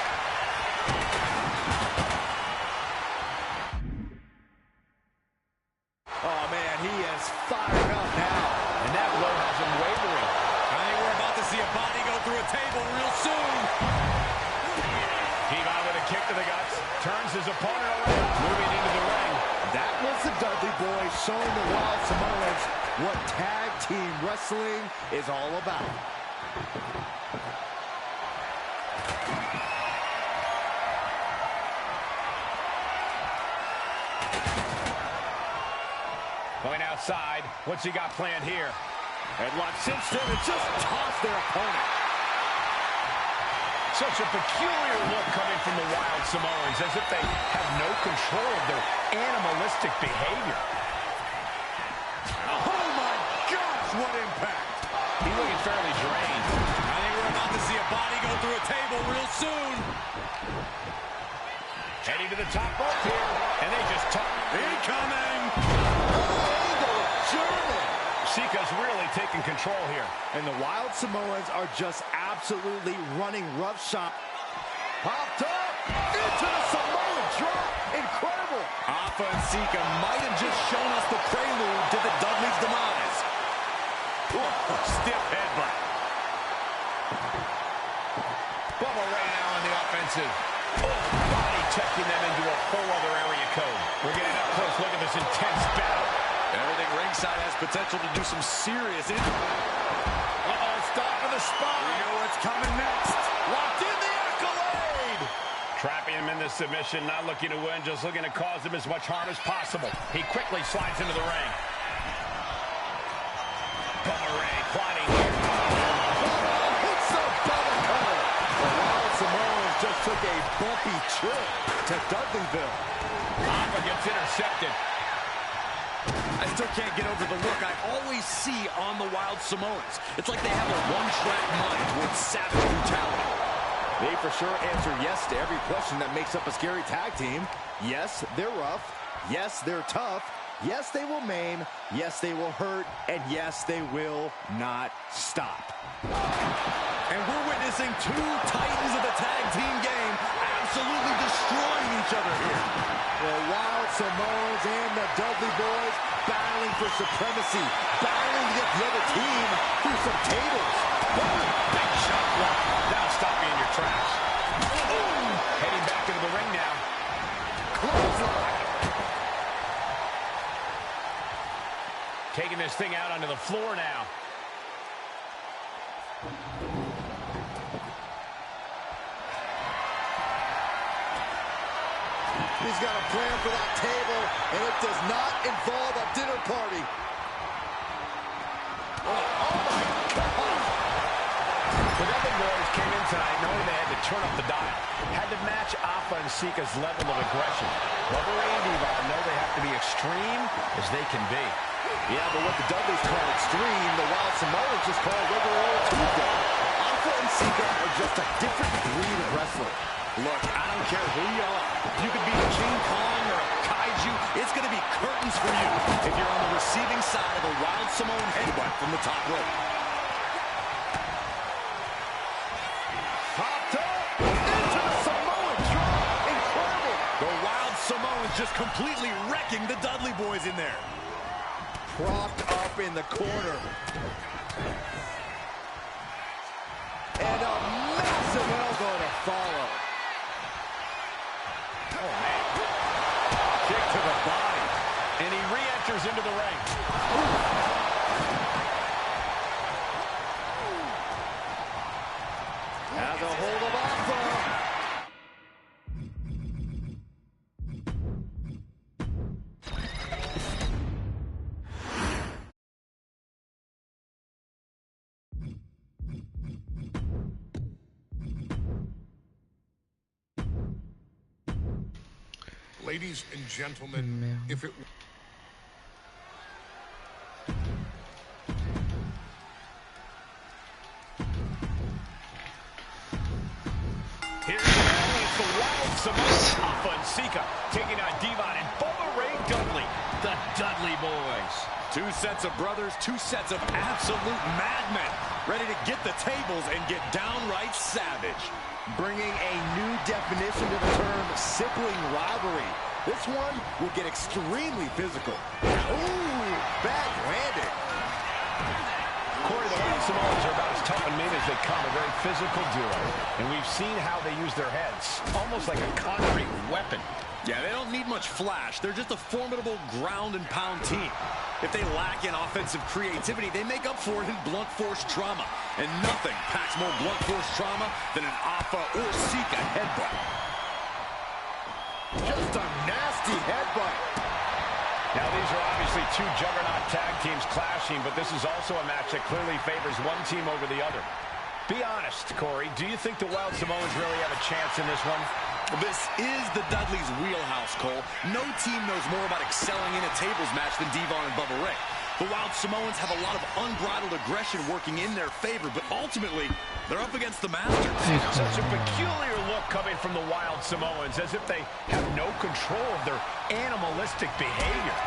Speaker 3: Oh, man, he is fired up now.
Speaker 5: And that blow has him wavering.
Speaker 6: I think we're about to see a body go through a table real soon.
Speaker 5: He got with a kick to the guts. Turns his opponent around. Moving into the ring.
Speaker 3: That was the Dudley Boys showing the Wild Samoans what tag team wrestling is all about.
Speaker 5: Going outside. What's he got planned here?
Speaker 3: Headlock cinched in and just tossed their opponent.
Speaker 5: Such a peculiar look coming from the Wild Samoans, as if they have no control of their animalistic behavior.
Speaker 3: Oh my gosh, what impact!
Speaker 5: He's looking fairly drained.
Speaker 6: I think we're about to see a body go through a table real soon.
Speaker 5: Heading to the top rope here, and they just took.
Speaker 6: Incoming!
Speaker 3: German!
Speaker 5: Sika's really taking control here.
Speaker 3: And the Wild Samoans are just absolutely running roughshod. Popped up into the Samoan drop. Incredible!
Speaker 6: Afa and Sika might have just shown us the prelude to the Dudley's demise.
Speaker 5: Stiff headbutt. Bubba right now on the offensive. Body checking them into a whole other area code. We're getting up close. Look at this intense battle.
Speaker 6: Everything ringside has potential to do some serious injury.
Speaker 3: Stop for the spine.
Speaker 6: You know what's coming next.
Speaker 3: Locked in the accolade.
Speaker 5: Trapping him in the submission, not looking to win, just looking to cause him as much harm as possible. He quickly slides into the ring. Bubba Ray plotting here.
Speaker 3: Hits the Bubba cutter. The Wild Samoans just took a bumpy trip to Dudleyville.
Speaker 5: Afa gets intercepted.
Speaker 6: I still can't get over the look I always see on the Wild Samoans. It's like they have a one-track mind towards savage brutality.
Speaker 3: They for sure answer yes to every question that makes up a scary tag team. Yes, they're rough. Yes, they're tough. Yes, they will maim. Yes, they will hurt. And yes, they will not stop.
Speaker 6: And we're witnessing two titans of the tag team game absolutely destroying each other here.
Speaker 3: The Wild Samoans and the Dudley Boys battling for supremacy, battling to get the other team through some tables.
Speaker 5: Big shot block. That'll stop you in your tracks. Heading back into the ring now.
Speaker 3: Clothesline.
Speaker 5: Taking this thing out onto the floor now.
Speaker 3: He's got a plan for that table, and it does not involve a dinner party.
Speaker 5: The Dudley Boys came in tonight knowing they had to turn up the dial. Had to match Alpha and Sika's level of aggression. Bubba Ray and Devon know they have to be extreme as they can be.
Speaker 3: Yeah, but what the Dudleys call extreme, the Wild Samoans just call wwe2k. Alpha and Sika are just a different breed of wrestler.
Speaker 6: Look, I don't care who you are. You could be a King Kong or a Kaiju. It's going to be curtains for you if you're on the receiving side of a Wild Samoan headbutt from the top rope.
Speaker 3: Popped up into the Samoan drop. Incredible.
Speaker 6: The Wild Samoans just completely wrecking the Dudley Boys in there.
Speaker 3: Propped up in the corner. And a massive elbow to follow.
Speaker 5: Oh, man. Kick to the body. And he re-enters into the ring.
Speaker 3: Has a hold of Alpha.
Speaker 2: Ladies and gentlemen, if it...
Speaker 5: Here's the Wild Samoans, Alpha and Sika, taking on Devon and Bubba Ray Dudley, the Dudley Boys.
Speaker 6: Two sets of brothers, two sets of absolute madmen, ready to get the tables and get downright savage.
Speaker 3: Bringing a new definition to the term sibling rivalry. This one will get extremely physical. Ooh, bad landing.
Speaker 5: Corey, the Wild Samoans are about as tough and mean as they come, a very physical duo. And we've seen how they use their heads, almost like a concrete weapon.
Speaker 6: Yeah, they don't need much flash. They're just a formidable ground and pound team. If they lack in offensive creativity, they make up for it in blunt force trauma. And nothing packs more blunt force trauma than an Alpha or Sika headbutt.
Speaker 3: Just a nasty headbutt.
Speaker 5: Now, these are obviously two juggernaut tag teams clashing, but this is also a match that clearly favors one team over the other. Be honest, Corey, do you think the Wild Samoans really have a chance in this one?
Speaker 6: This is the Dudleys' wheelhouse, Cole. No team knows more about excelling in a tables match than Devon and Bubba Ray. The Wild Samoans have a lot of unbridled aggression working in their favor, but ultimately, they're up against the Masters.
Speaker 5: Such a peculiar look coming from the Wild Samoans, as if they have no control of their animalistic behavior.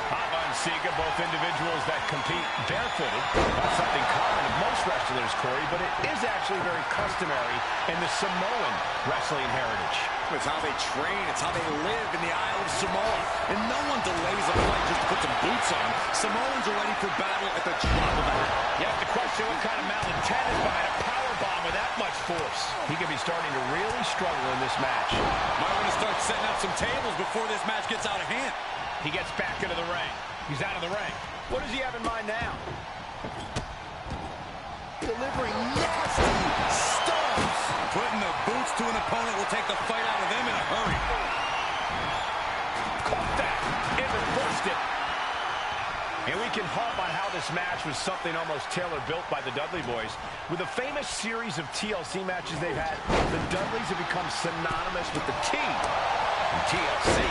Speaker 5: Alpha and Sika, both individuals that compete barefooted. Not something common to most wrestlers, Corey, but it is actually very customary in the Samoan wrestling heritage.
Speaker 6: It's how they train, it's how they live in the Isle of Samoa. And no one delays a fight just to put some boots on. Samoans are ready for battle at the drop of a hat.
Speaker 5: You have to question what kind of malintent is behind a powerbomb with that much force. He could be starting to really struggle in this match.
Speaker 6: Might want to start setting up some tables before this match gets out of hand.
Speaker 5: He gets back into the ring. He's out of the ring. What does he have in mind now?
Speaker 3: Delivering nasty stomps.
Speaker 6: Putting the boots to an opponent will take the fight out of them in a hurry.
Speaker 5: Caught that and reversed it. And we can harp on how this match was something almost tailor-built by the Dudley Boys. With a famous series of TLC matches they've had, the Dudleys have become synonymous with the King in TLC.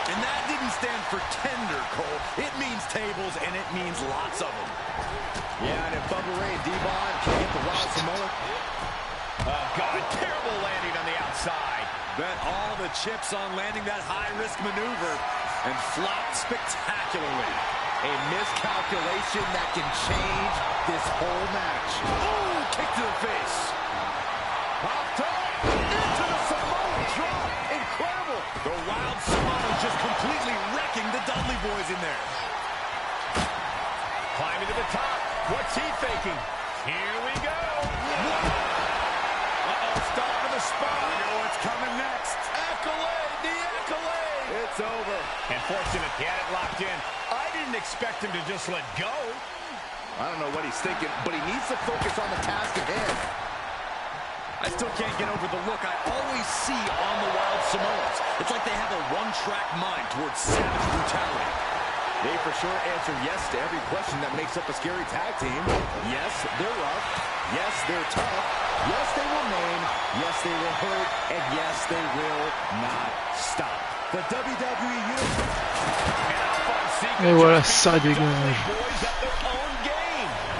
Speaker 6: And that didn't stand for tender, Cole. It means tables, and it means lots of them.
Speaker 3: Yeah, and if Bubba Ray and Devon can get the Wild Samoan.
Speaker 5: Oh, God, terrible landing on the outside.
Speaker 6: Bet all the chips on landing that high-risk maneuver and flopped spectacularly.
Speaker 3: A miscalculation that can change this whole match.
Speaker 6: Ooh, kick to the face.
Speaker 3: Popped up into the Samoan drop. Incredible.
Speaker 6: The Wild Samoans just completely wrecking the Dudley Boys in there.
Speaker 5: Climbing to the top. What's he thinking? Here we go.
Speaker 6: Uh-oh, stop for the spot. I know what's coming next.
Speaker 3: Accolade, the accolade. It's over.
Speaker 5: And fortunate, he had it locked in. I didn't expect him to just let go.
Speaker 3: I don't know what he's thinking, but he needs to focus on the task at hand.
Speaker 6: I still can't get over the look I always see on the Wild Samoans. It's like they have a one-track mind towards savage brutality.
Speaker 3: They for sure answer yes to every question that makes up a scary tag team. Yes, they're rough. Yes, they're tough. Yes, they will maim. Yes, they will hurt. And yes, they will not stop. The WWE Universe.
Speaker 1: Et voilà, ça dégage.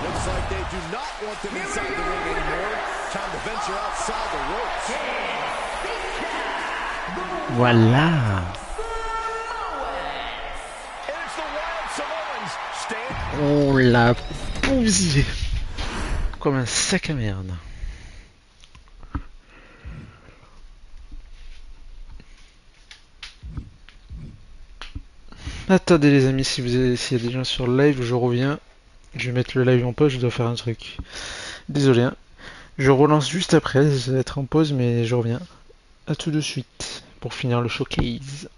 Speaker 3: Looks like they do not want them inside the ring anymore. Time to venture outside the ropes.
Speaker 1: Voilà. On l'a bousillé comme un sac à merde. Attendez les amis, s'il y a des gens sur le live, je reviens. Je vais mettre le live en pause, je dois faire un truc. Désolé, hein. Je relance juste après, ça va être en pause, mais je reviens. À tout de suite pour finir le showcase.